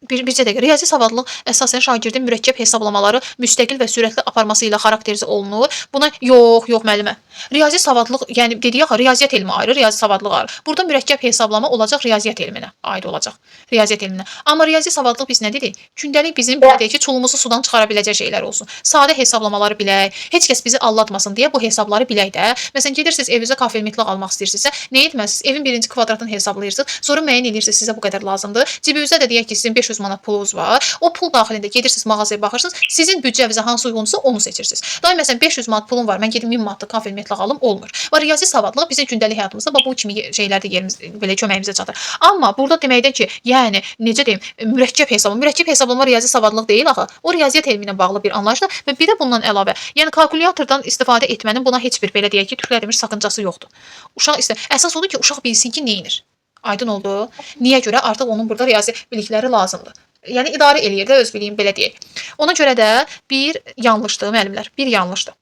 S1: bircə dəqiqə. Riyazi savadlılıq əsasən şagirdin mürəkkəb hesablamaları müstəqil və sürətli aparması ilə xarakterizə olunur. Buna yox müəllimə. Riyazi savadlılıq, yəni dedik axı, riyaziyyat elmi ayrı, riyazi savadlılıq ayrı. Burada mürəkkəb hesablama olacaq riyaziyyat elminə aid olacaq. Riyaziyyat elminə. Amma riyazi savadlılıq biz nə dedik? Gündəlik bizim belə deyək ki, çulumuzu sudan çıxara biləcək şeylər olsun. Sadə hesablamaları bilək, heç kəs bizi aldatmasın deyə bu hesabları bilək də. Məsələn, gedirsiniz evinizə kafel-metlaq almaq istəyirsinizsə, nə etməlisiniz? Evin birinci kvadratını hesablayırsınız, sonra müəyyən edirsiniz sizə bu qədər lazımdır. Cibinizdə də deyək ki, sizin 500 500 manat pulunuz var. O pul daxilində gedirsiniz mağazaya baxırsınız. Sizin büdcəvizə hansı uyğunsa onu seçirsiniz. Daim məsələn 500 manat pulum var. Mən gedim 1000 manatlıq konfet metlaq alım, olmur. Və riyazi savadlıq bizim gündəlik həyatımızda bu kimi şeylərdə yerimiz belə köməyimizə çatır. Amma burada deməkdir ki, yəni necə deyim, mürəkkəb hesablama riyazi savadlıq deyil axı. O riyaziyyat elmi ilə bağlı bir anlayışdır və bir də bundan əlavə, yəni kalkulyatordan istifadə etmənin buna heç bir belə deyək ki, türklər demir sakıncası yoxdur. Uşaq əsas odur ki, uşaq bilsin ki, nə edir. Aydın oldu. Niyə görə? Artıq onun burada riyazi bilikləri lazımdır. Yəni idarə eləyir də öz biliyim belə deyək. Ona görə də bir yanlışdır müəllimlər, bir yanlışdır.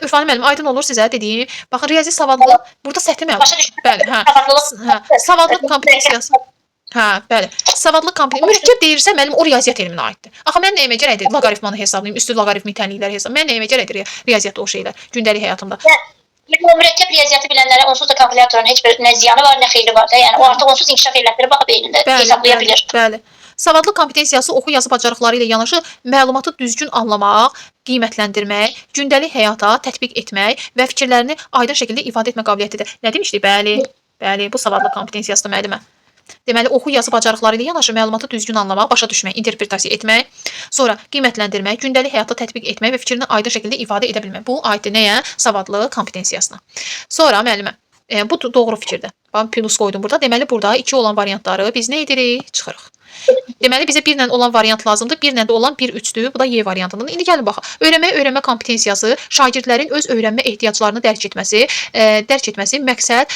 S1: Ürfani müəllim, aydın olur sizə dediyim. Baxın, riyazi savadlıq burada səhv məlumat. Bəli, hə. Savadlıq kompetensiyası. Hə, bəli. Savadlıq kompetensiyası. Mürəkkəb deyirsə müəllim o riyaziyyat elminə aiddir. Axı mən nəyimə gərəkdir? Loqaritmanı hesablayım, üstü loqaritmik tənlikləri hesablayım. Mən nəyimə gərəkdir riyaziyyatda o şeylər gündəlik həyatımda?
S2: Yəni mürəkkəb riyaziyyatı bilənlərə onsuz da kalkulyatorun heç bir nə ziyanı var, nə xeyri var da. Yəni o artıq onsuz inkişaf elətdirib baxa beynində hesablaya bilir.
S1: Bəli. Savadlıq kompetensiyası oxu yazı bacarıqları ilə yanaşı məlumatı düzgün anlamaq, qiymətləndirmək, gündəlik həyata tətbiq etmək və fikirlərini aydın şəkildə ifadə etmə qabiliyyətidir. Nə demişdik? Bəli, bu savadlıq kompetensiyasıdır müəllimə. Deməli, oxu yazı bacarıqları ilə yanaşı məlumatı düzgün anlamaq, başa düşmək, interpretasiya etmək, sonra qiymətləndirmək, gündəlik həyatda tətbiq etmək və fikrini aydın şəkildə ifadə edə bilmək. Bu aiddir nəyə? Savadlıq kompetensiyasına. Sonra müəllimə, bu doğru fikirdir. Bax, plus qoydum burada. Deməli, burada 2 olan variantları biz nə edirik? Çıxırıq. Deməli, bizə 1 ilə olan variant lazımdır. 1 ilə də olan 1-3-dür. Bu da Y variantındadır. İndi gəlin baxaq. Öyrənmə kompetensiyası şagirdlərin öz öyrənmə ehtiyaclarını dərk etməsi, məqsəd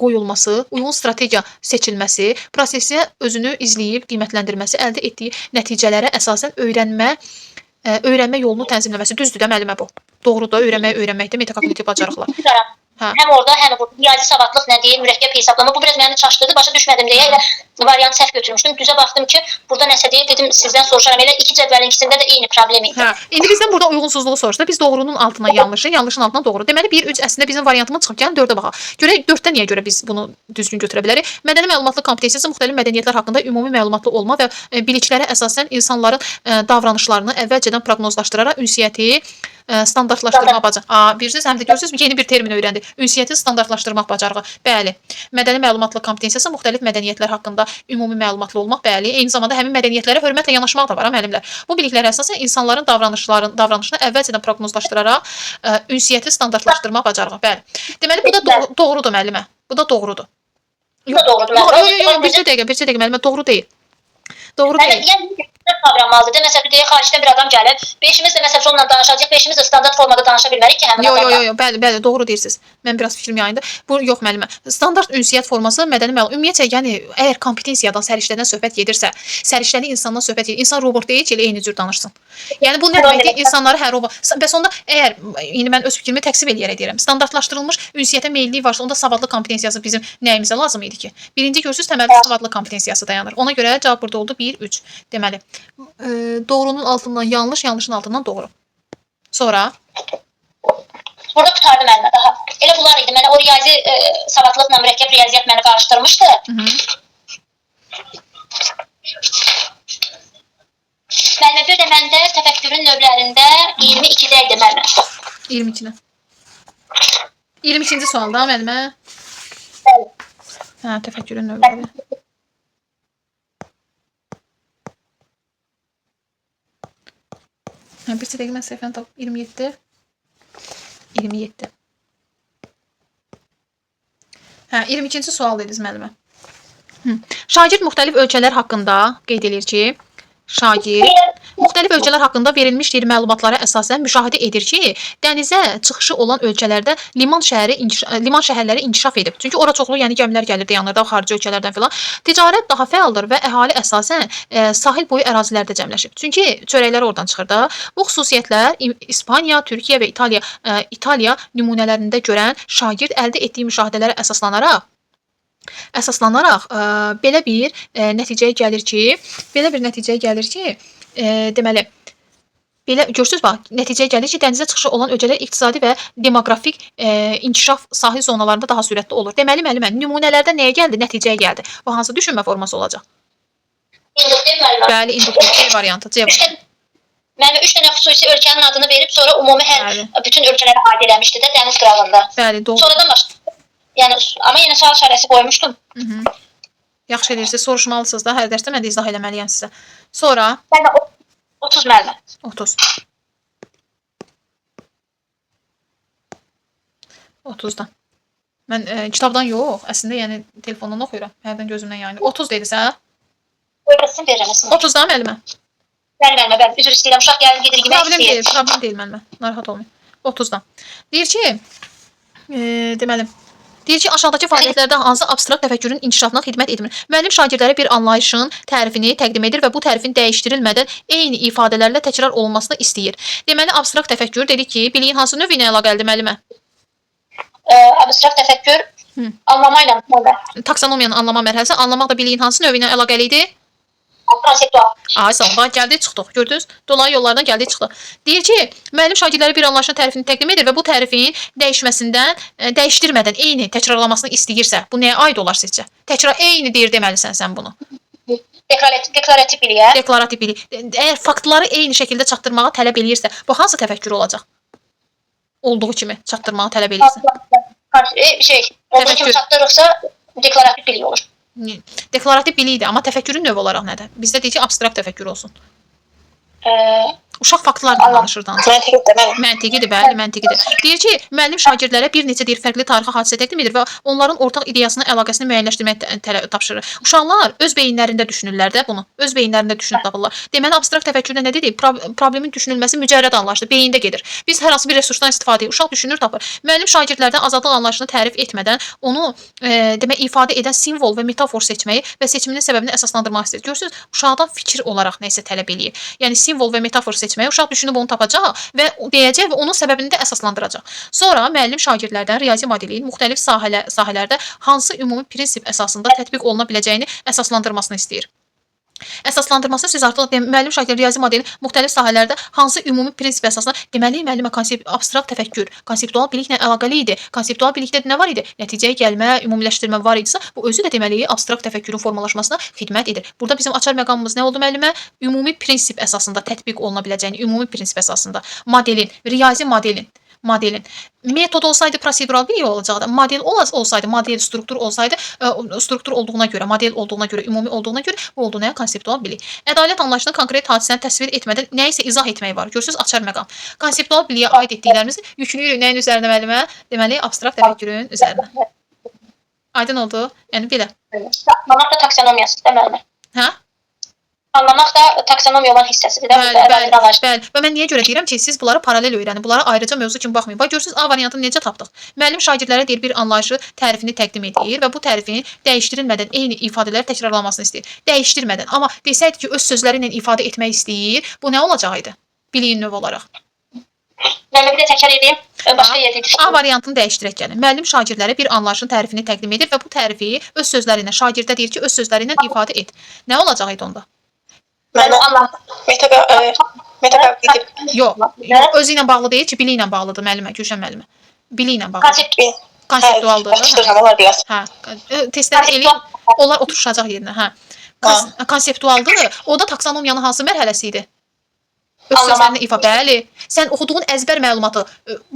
S1: qoyulması, uyğun strategiya seçilməsi, prosesə özünü izləyib qiymətləndirməsi, əldə etdiyi nəticələrə əsasən öyrənmə yolunu tənzimləməsi. Düzdür də müəllimə bu. Doğrudur, öyrənməkdə metakognitiv bacarıqlar.
S2: Həm orada, həm burada riyazi savadlıq nə deyir, mürəkkəb hesablama. Bu biraz məni çaşdırdı, başa düşmədim deyə elə variant səhv götürmüşdüm. Düzə baxdım ki, burada nəsə deyir, dedim sizdən soruşaram. Elə iki cədvəlin ikisində də eyni problem idi.
S1: İndi bizdən burada uyğunsuzluğu soruşdu. Biz doğrunun altına yanlışı, yanlışın altına doğru. Deməli 1-3 əslində bizim variantımız çıxıb. Gəlin 4-ə baxaq. Görək 4-də niyə görə biz bunu düzgün götürə bilərik? Mədəni məlumatlıq kompetensiyası müxtəlif mədəniyyətlər haqqında ümumi məlumatlı olma və biliklərə əsasən insanların davranışlarını əvvəlcədən proqnozlaşdıraraq ünsiyyəti standartlaşdırma bacarığı. Bilirsiniz, həm də görürsünüz, yeni bir termin öyrəndik. Ünsiyyəti standartlaşdırmaq bacarığı. Bəli. Mədəni məlumatlıq kompetensiyası müxtəlif mədəniyyətlər haqqında ümumi məlumatlı olmaq, bəli. Eyni zamanda həmin mədəniyyətlərə hörmətlə yanaşmaq da var, müəllimlər. Bu biliklərə əsasən insanların davranışını əvvəlcədən proqnozlaşdıraraq ünsiyyəti standartlaşdırma bacarığı. Bəli. Deməli, bu da doğrudur müəllimə. Bu da doğrudur.
S2: Bu da doğrudur.
S1: Yox, bircə dəqiqə müəllimə, doğru deyil. Doğru deyil.
S2: Yəni kavramlıdır. Məsələn, deyək, xaricdən bir adam gəlib, beşimiz də məsələn onunla danışacağıq, beşimiz də standart formada danışa bilmərik ki, həmin adamla.
S1: Yox, bəli, doğru deyirsiniz. Mən biraz fikrim yayındı. Bu yox müəllimə. Standart ünsiyyət forması mədəni məlumat. Ümumiyyətlə, yəni əgər kompetensiyadan, səriştədən söhbət gedirsə, səriştəli insandan söhbət gedir. İnsan robot deyil ki, elə eyni cür danışsın. Yəni bu nə deməkdir? İnsanları robot. Bəs onda əgər indi mən öz fikrimi təksib eləyərək deyirəm. Standartlaşdırılmış ünsiyyətə meyilliyi varsa, onda savadlı kompetensiyası bizim nəyimizə lazım idi ki? Birinci görürsüz, təməldə savadlı kompetensiyası dayanır. Ona görə cavab burada oldu 1-3. Deməli, doğrunun altından yanlış, yanlışın altından doğru. Sonra
S2: burada qutardı müəllimə daha. Elə bunlar idi. Mənə o riyazi savadlıqla mürəkkəb riyaziyyat məni qarışdırmışdı. Müəllimə, bir də məndə təfəkkürün növlərində 22-də idi müəllimə.
S1: 22-də. 22-ci sualda müəllimə.
S2: Bəli.
S1: Hə, təfəkkürün növləri. Bircə dəqiqə mən səhvəni tapıb 27. 27. Hə, 22-ci sual dediniz müəllimə. Şagird müxtəlif ölkələr haqqında qeyd edir ki, müxtəlif ölkələr haqqında verilmiş məlumatlara əsasən müşahidə edir ki, dənizə çıxışı olan ölkələrdə liman şəhərləri inkişaf edib. Çünki ora çoxlu yəni gəmilər gəlir, dayanır da xarici ölkələrdən filan. Ticarət daha fəaldır və əhali əsasən sahil boyu ərazilərdə cəmləşib. Çünki çörəklər oradan çıxır da. Bu xüsusiyyətlər İspaniya, Türkiyə və İtaliya nümunələrində görən şagird əldə etdiyi müşahidələrə əsaslanaraq belə bir nəticəyə gəlir ki, deməli, belə görürsünüz bax, nəticəyə gəlir ki, dənizə çıxışı olan ölkələr iqtisadi və demoqrafik inkişaf sahil zonalarında daha sürətli olur. Deməli, müəllimə, nümunələrdə nəyə gəldi? Nəticəyə gəldi. Bu hansı düşünmə forması olacaq?
S2: İnduktiv müəllimə.
S1: Bəli, induktiv variantı.
S2: Müəllimə 3 dənə xüsusi ölkənin adını verib, sonra ümumi bütün ölkələrə aid eləmişdi də dəniz qırağında.
S1: Bəli, doğru.
S2: Sonradan başladı. Yəni, amma yenə sual işarəsi qoymuşdum.
S1: Yaxşı edirsiniz, soruşmalısınız da, hər dərsdə mən də izah eləməliyəm sizə. Sonra
S2: Müəllimə 30 müəllimə.
S1: 30. 30-dan. Mən kitabdan yox, əslində yəni telefondan oxuyuram. Hərdən gözümdən yayınır. 30 dedisə?
S2: Buyurun, verirəm.
S1: 30-dan müəllimə.
S2: Müəllimə, mən üzr istəyirəm. Uşaq gəlin gedir yemək istəyir.
S1: Problem deyil müəllimə. Narahat olmayın. 30-dan. Deyir ki, deməli, deyir ki, aşağıdakı fəaliyyətlərdə hansı abstrakt təfəkkürün inkişafına xidmət etmir? Müəllim şagirdlərə bir anlayışın tərifini təqdim edir və bu tərifin dəyişdirilmədən eyni ifadələrlə təkrar olunmasını istəyir. Deməli, abstrakt təfəkkür dedik ki, biliyin hansı növü ilə əlaqəlidir müəllimə?
S2: Abstrakt təfəkkür anlama ilə müəllimə.
S1: Taksonomiyanın anlama mərhələsi, anlamaq da biliyin hansı növü ilə əlaqəli idi?
S2: Konseptual.
S1: Ay sağ olun, gəldik çıxdıq. Gördünüz? Dolayı yollardan gəldik çıxdıq. Deyir ki, müəllim şagirdlərə bir anlayışın tərifini təqdim edir və bu tərifin dəyişdirmədən eyni təkrarlamasını istəyirsə, bu nəyə aid olar sizcə? Təkrar eyni deyir deməlisən sən bunu.
S2: Deklarativ biliyə.
S1: Deklarativ bilik. Əgər faktları eyni şəkildə çatdırmağa tələb eləyirsə, bu hansı təfəkkür olacaq? Olduğu kimi çatdırmağı tələb eləyirsə.
S2: Olduğu kimi çatdırırıqsa deklarativ bilik olur.
S1: Deklarativ bilikdir, amma təfəkkürün növü olaraq nədir? Bizdə deyir ki, abstrakt təfəkkür olsun. Uşaq faktlarla danışır. Məntiqidir, bəli, məntiqidir. Deyir ki, müəllim şagirdlərə bir neçə fərqli tarixi hadisə təqdim edir və onların ortaq ideyasını, əlaqəsini müəyyənləşdirmək tapşırır. Uşaqlar öz beyinlərində düşünürlər də bunu. Öz beyinlərində düşünüb tapırlar. Deməli, abstrakt təfəkkürdə nə dedik? Problemin düşünülməsi mücərrəd anlayışdır, beyində gedir. Biz hər hansı bir resursdan istifadə edirik. Uşaq düşünür, tapır. Müəllim şagirdlərdən azadlıq anlayışını tərif etmədən onu demək ifadə edən simvol və metafor seçməyi və seçiminin səbəbini əsaslandırmaq istəyir. Görürsüz, uşaqdan fikir olaraq nə isə tələb eləyir. Yəni simvol və metafor seçməyi uşaq düşünüb onu tapacaq və deyəcək və onun səbəbini də əsaslandıracaq. Sonra müəllim şagirdlərdən riyazi modelin müxtəlif sahələrdə hansı ümumi prinsip əsasında tətbiq oluna biləcəyini əsaslandırmasını istəyir. Əsaslandırmasını siz artıq müəllim şagirdlər riyazi modelin müxtəlif sahələrdə hansı ümumi prinsip əsasında deməli müəllimə abstrakt təfəkkür, konseptual biliklə əlaqəli idi. Konseptual bilikdə nə var idi? Nəticəyə gəlmə, ümumiləşdirmə var idisə, bu özü də deməli abstrakt təfəkkürün formalaşmasına xidmət edir. Burada bizim açar məqamımız nə oldu müəllimə? Ümumi prinsip əsasında tətbiq oluna biləcəyini, ümumi prinsip əsasında modelin, riyazi modelin metod olsaydı prosedural bilik olacaqdı. Model olsaydı, model struktur olsaydı, struktur olduğuna görə, model olduğuna görə, ümumi olduğuna görə bu olduğuna konseptual bilik. Ədalət anlayışını konkret hadisəni təsvir etmədən nə isə izah etmək var. Görürsüz, açar məqam. Konseptual biliyə aid etdiklərimizi yüklüyürük nəyin üzərinə müəllimə? Deməli, abstrakt təfəkkürün üzərinə. Aydın oldu? Yəni belə.
S2: Anlamaq da taksonomiyası da müəllimə.
S1: Hə?
S2: Anlamaq da taksonomiya olan hissəsidir.
S1: Bəli. Və mən niyə görə deyirəm ki, siz bunları paralel öyrənin. Bunlara ayrıca mövzu kimi baxmayın. Bax, görürsüz, A variantını necə tapdıq? Müəllim şagirdlərə deyir bir anlayışı, tərifini təqdim edir və bu tərifin dəyişdirilmədən eyni ifadələri təkrarlanmasını istəyir. Dəyişdirmədən. Amma desəydi ki, öz sözləri ilə ifadə etmək istəyir, bu nə olacaqdı? Biliyin növü olaraq.
S2: Müəllim bir də təkrar edeyim. Başqa yerdə düşdüm.
S1: A variantını dəyişdirək gəlin. Müəllim şagirdlərə bir anlayışın tərifini təqdim edir və bu tərifi öz sözləri ilə, şagirdə deyir ki, öz sözləri ilə ifadə et. Nə olacaqdı onda? Yox, özü ilə bağlı deyil ki, bilik ilə bağlıdır müəllimə, Gülşən müəllimə. Bilik ilə bağlıdır. Konseptualdır. Hə, testləri eləyin, onlar oturuşacaq yerinə. Hə. Konseptualdır. O da taksonomiyanın hansı mərhələsi idi? Öz sözlərinə ifadə. Bəli. Sən oxuduğun əzbər məlumatı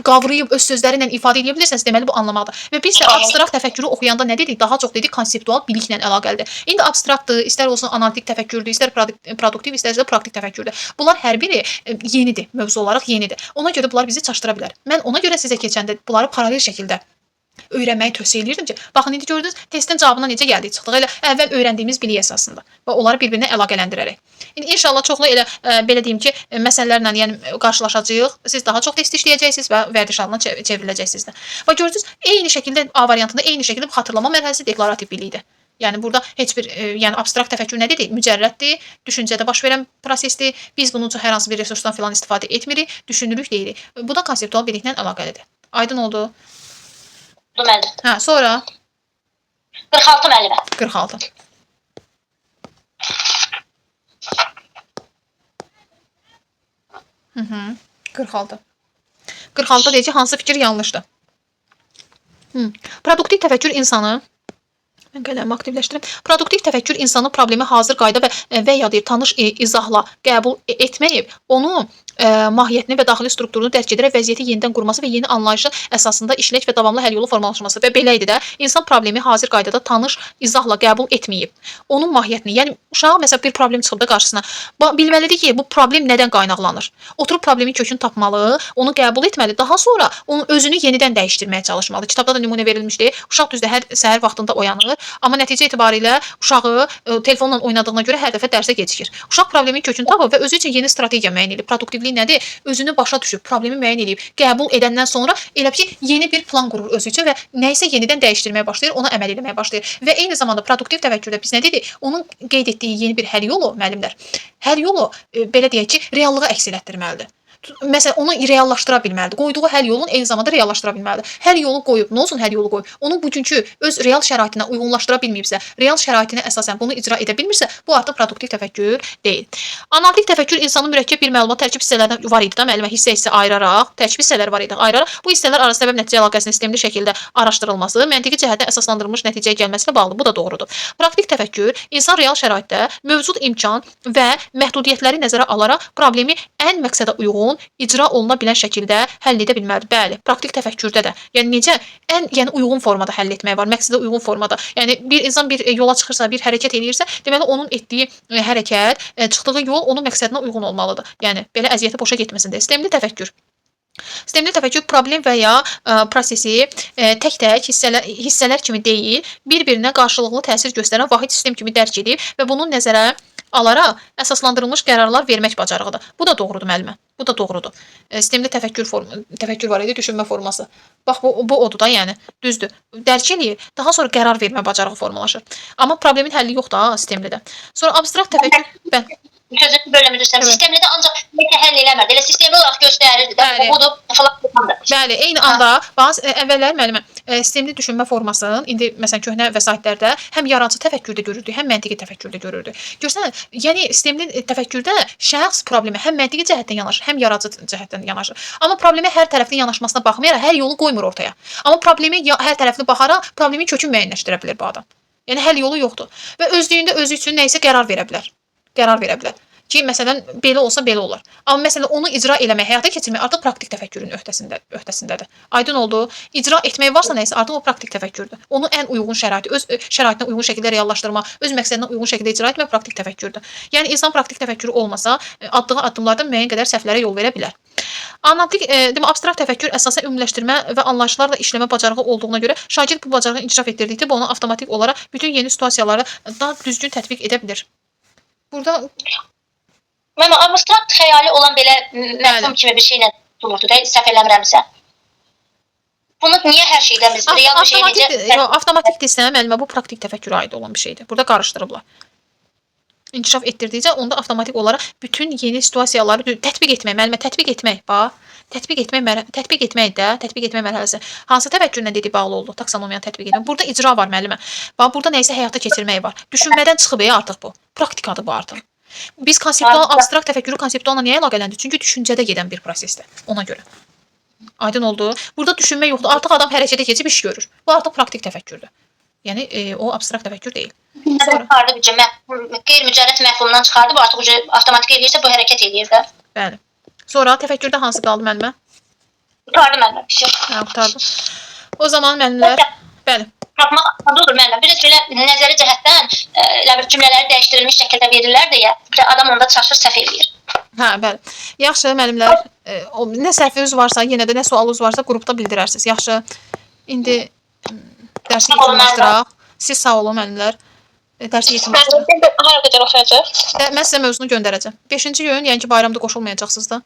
S1: qavrayıb öz sözləri ilə ifadə edə bilirsənsə, deməli bu anlamaqdır. Və biz də abstrakt təfəkkürü oxuyanda nə dedik? Daha çox dedik konseptual biliklə əlaqəlidir. İndi abstraktdır, istər olsun analitik təfəkkürdür, istər produktiv, istərsə də praktik təfəkkürdür. Bunlar hər biri yenidir, mövzu olaraq yenidir. Ona görə bunlar bizi çaşdıra bilər. Mən ona görə sizə keçəndə bunları paralel şəkildə öyrənməyi tövsiyə edirdim ki, baxın indi gördünüz, testin cavabına necə gəldik, çıxdıq. Elə əvvəl öyrəndiyimiz bilik əsasında və onları bir-birinə əlaqələndirərək. İndi inşallah çoxlu elə belə deyim ki, məsələlərlə yəni qarşılaşacağıq. Siz daha çox test işləyəcəksiniz və vərdiş halına çevriləcəksiniz də. Və gördünüz, eyni şəkildə A variantında eyni şəkildə xatırlama mərhələsi deklarativ bilikdir. Yəni burada heç bir yəni abstrakt təfəkkür nə dedik? Mücərrəddir, düşüncədə baş verən prosesdir. Biz bunun üçün hər hansı bir resursdan filan istifadə etmirik, düşünürük deyirik. Bu da konseptual biliklə əlaqəlidir. Aydın oldu?
S2: Müəllim.
S1: Hə, sonra
S2: 46 müəllimə.
S1: 46. Hı -hı. 46. 46 deyək ki, hansı fikir yanlışdır? Produktiv təfəkkür insanı mən qələmi aktivləşdirim. Produktiv təfəkkür insanı problemi hazır qayda və ya deyir tanış izahla qəbul etməyib, onu mahiyyətini və daxili strukturunu dərk edərək vəziyyəti yenidən qurması və yeni anlayışın əsasında işlək və davamlı həll yolu formalaşması və belə idi də, insan problemi hazır qaydada tanış izahla qəbul etməyib. Onun mahiyyətini, yəni uşağa məsələn bir problem çıxıb da qarşısına, bilməlidir ki, bu problem nədən qaynaqlanır. Oturub problemin kökünü tapmalı, onu qəbul etməli, daha sonra onun özünü yenidən dəyişdirməyə çalışmalı. Kitabda da nümunə verilmişdi. Uşaq düzdür hər səhər vaxtında oyanır, amma nəticə itibarilə uşağı telefonla oynadığına görə hər dəfə dərsə gecikir. Uşaq problemin kökünü tapıb və özü üçün yeni strategiya müəyyən edib. Produktivlik nədir? Özünü başa düşüb, problemi müəyyən edib, qəbul edəndən sonra elə ki, yeni bir plan qurur özü üçün və nəyisə yenidən dəyişdirməyə başlayır, ona əməl etməyə başlayır. Və eyni zamanda produktiv təfəkkürdə biz nə dedik? Onun qeyd etdiyi yeni bir həll yolu, müəllimlər, həll yolu belə deyək ki, reallığa əks elətdirməlidir. Məsələn, onu reallaşdıra bilməlidir. Qoyduğu həll yolunu eyni zamanda reallaşdıra bilməlidir. Həll yolu qoyub, nə olsun həll yolu qoyub? Onu bugünkü öz real şəraitinə uyğunlaşdıra bilməyibsə, real şəraitinə əsasən bunu icra edə bilmirsə, bu artıq produktiv təfəkkür deyil. Analitik təfəkkür insanın mürəkkəb bir məlumat tərkib hissələrdən var idi da, müəllimə hissə ayıraraq, tərkib hissələr var idi, ayıraraq bu hissələr arasında səbəb-nəticə əlaqəsinin sistemli şəkildə araşdırılması, məntiqi cəhətdən əsaslandırılmış nəticəyə gəlməsinə bağlıdır. Bu da doğrudur. Praktik təfəkkür insan real şəraitdə mövcud imkan və məhdudiyyətləri nəzərə alaraq problemi ən məqsədə uyğun icra oluna bilən şəkildə həll edə bilməlidir. Bəli, praktik təfəkkürdə də. Yəni necə yəni uyğun formada həll etmək var, məqsədə uyğun formada. Yəni bir insan bir yola çıxırsa, bir hərəkət eləyirsə, deməli onun etdiyi hərəkət, çıxdığı yol onun məqsədinə uyğun olmalıdır. Yəni belə əziyyəti boşa getməsin deyə. Sistemli təfəkkür. Sistemli təfəkkür problem və ya prosesi tək-tək hissələr kimi deyil, bir-birinə qarşılıqlı təsir göstərən vahid sistem kimi dərk edib və bunun nəzərə alaraq əsaslandırılmış qərarlar vermək bacarığıdır. Bu da doğrudur müəllimə. Bu da doğrudur. Sistemli təfəkkür var idi, düşünmə forması. Bax bu odur da, yəni düzdür. Dərk eləyir, daha sonra qərar vermə bacarığı formalaşır. Amma problemin həlli yoxdur ha sistemlidə. Sonra abstrakt təfəkkür
S2: Sözünü bölümlüsən. Sistemlidə ancaq necə həll eləmirdi. Elə sistemli olaraq göstərirdi də. Budur, falan.
S1: Bəli, eyni anda əvvəllər müəllimə sistemli düşünmə formasının indi məsələn köhnə vəsaitlərdə həm yaradıcı təfəkkürdə görürdük, həm məntiqi təfəkkürdə görürdük. Görsən, yəni sistemli təfəkkürdə şəxs problemi həm məntiqi cəhətdən yanaşır, həm yaradıcı cəhətdən yanaşır. Amma problemi hər tərəfli yanaşmasına baxmayaraq hər yolu qoymur ortaya. Amma problemi hər tərəfli baxaraq problemin kökünü müəyyənləşdirə bilər bu adam. Yəni həll yolu yoxdur və özlüyündə özü üçün nə isə qərar verə bilər. Qərar verə bilər. Ki, məsələn, belə olsa belə olar. Amma məsələn, onu icra eləmək, həyata keçirmək artıq praktik təfəkkürün öhdəsindədir. Aydın oldu. İcra etmək varsa nəyisə, artıq o praktik təfəkkürdür. Onu ən uyğun şəraiti, öz şəraitinə uyğun şəkildə reallaşdırma, öz məqsədinə uyğun şəkildə icra etmək praktik təfəkkürdür. Yəni, insan praktik təfəkkürü olmasa, atdığı addımlarda müəyyən qədər səhvlərə yol verə bilər. Analitik, abstrakt təfəkkür əsasən ümumiləşdirmə və anlayışlarla işləmə bacarığı olduğuna görə şagird bu bacarığı inkişaf etdirdikdə bu onu avtomatik olaraq bütün yeni situasiyaları daha düzgün tətbiq edə bilir. Burada
S2: Mənim abstrakt xəyali olan belə məfhum kimi bir şeylə dururdu da, səhv eləmirəmsə. Bunu niyə hər şeydən biz real bir şey necə?
S1: Avtomatik istənə müəllimə bu praktik təfəkkürə aid olan bir şeydir. Burada qarışdırıblar. İnkişaf etdirdikcə onda avtomatik olaraq bütün yeni situasiyaları tətbiq etmək, müəllimə tətbiq etmək, bax. Tətbiq etmək mərhələsi. Hansı təfəkkürlə dedi bağlı oldu? Taksonomiyanı tətbiq etmək. Burada icra var müəllimə. Bax burada nə isə həyata keçirmək var. Düşünmədən çıxıb artıq bu. Praktikadır bu artıq. Biz konseptual, abstrakt təfəkkürü konseptualla niyə əlaqələndik? Çünki düşüncədə gedən bir prosesdir. Ona görə. Aydın oldu. Burada düşünmə yoxdur. Artıq adam hərəkətə keçib iş görür. Bu artıq praktik təfəkkürdür. Yəni o abstrakt təfəkkür deyil.
S2: Çıxardı qeyri-mücərrəd məfhumdan çıxardı. Bu artıq avtomatik eləyirsə bu hərəkət eləyir də.
S1: Bəli. Sonra təfəkkürdə hansı qaldı müəllimə?
S2: Qutardı müəllimə.
S1: Hə, qutardı. O zaman müəllimlər, bəli.
S2: Tapmaq asandır olur müəllimə. Bir də nəzəri cəhətdən cümlələri dəyişdirilmiş şəkildə verirlər deyə adam onda çaşır, səhv eləyir.
S1: Hə, bəli. Yaxşı müəllimlər, nə səhviniz varsa, yenə də nə sualınız varsa qrupda bildirərsiniz. Yaxşı. İndi dərsi yekunlaşdıraq. Siz sağ olun müəllimlər. Dərsi yekunlaşdıraq.
S3: Hər qədər oxuyacaq.
S1: Mən sizə mövzunu göndərəcəm. 5-ci gün, yəni ki, bayramda qoşulmayacaqsınız da.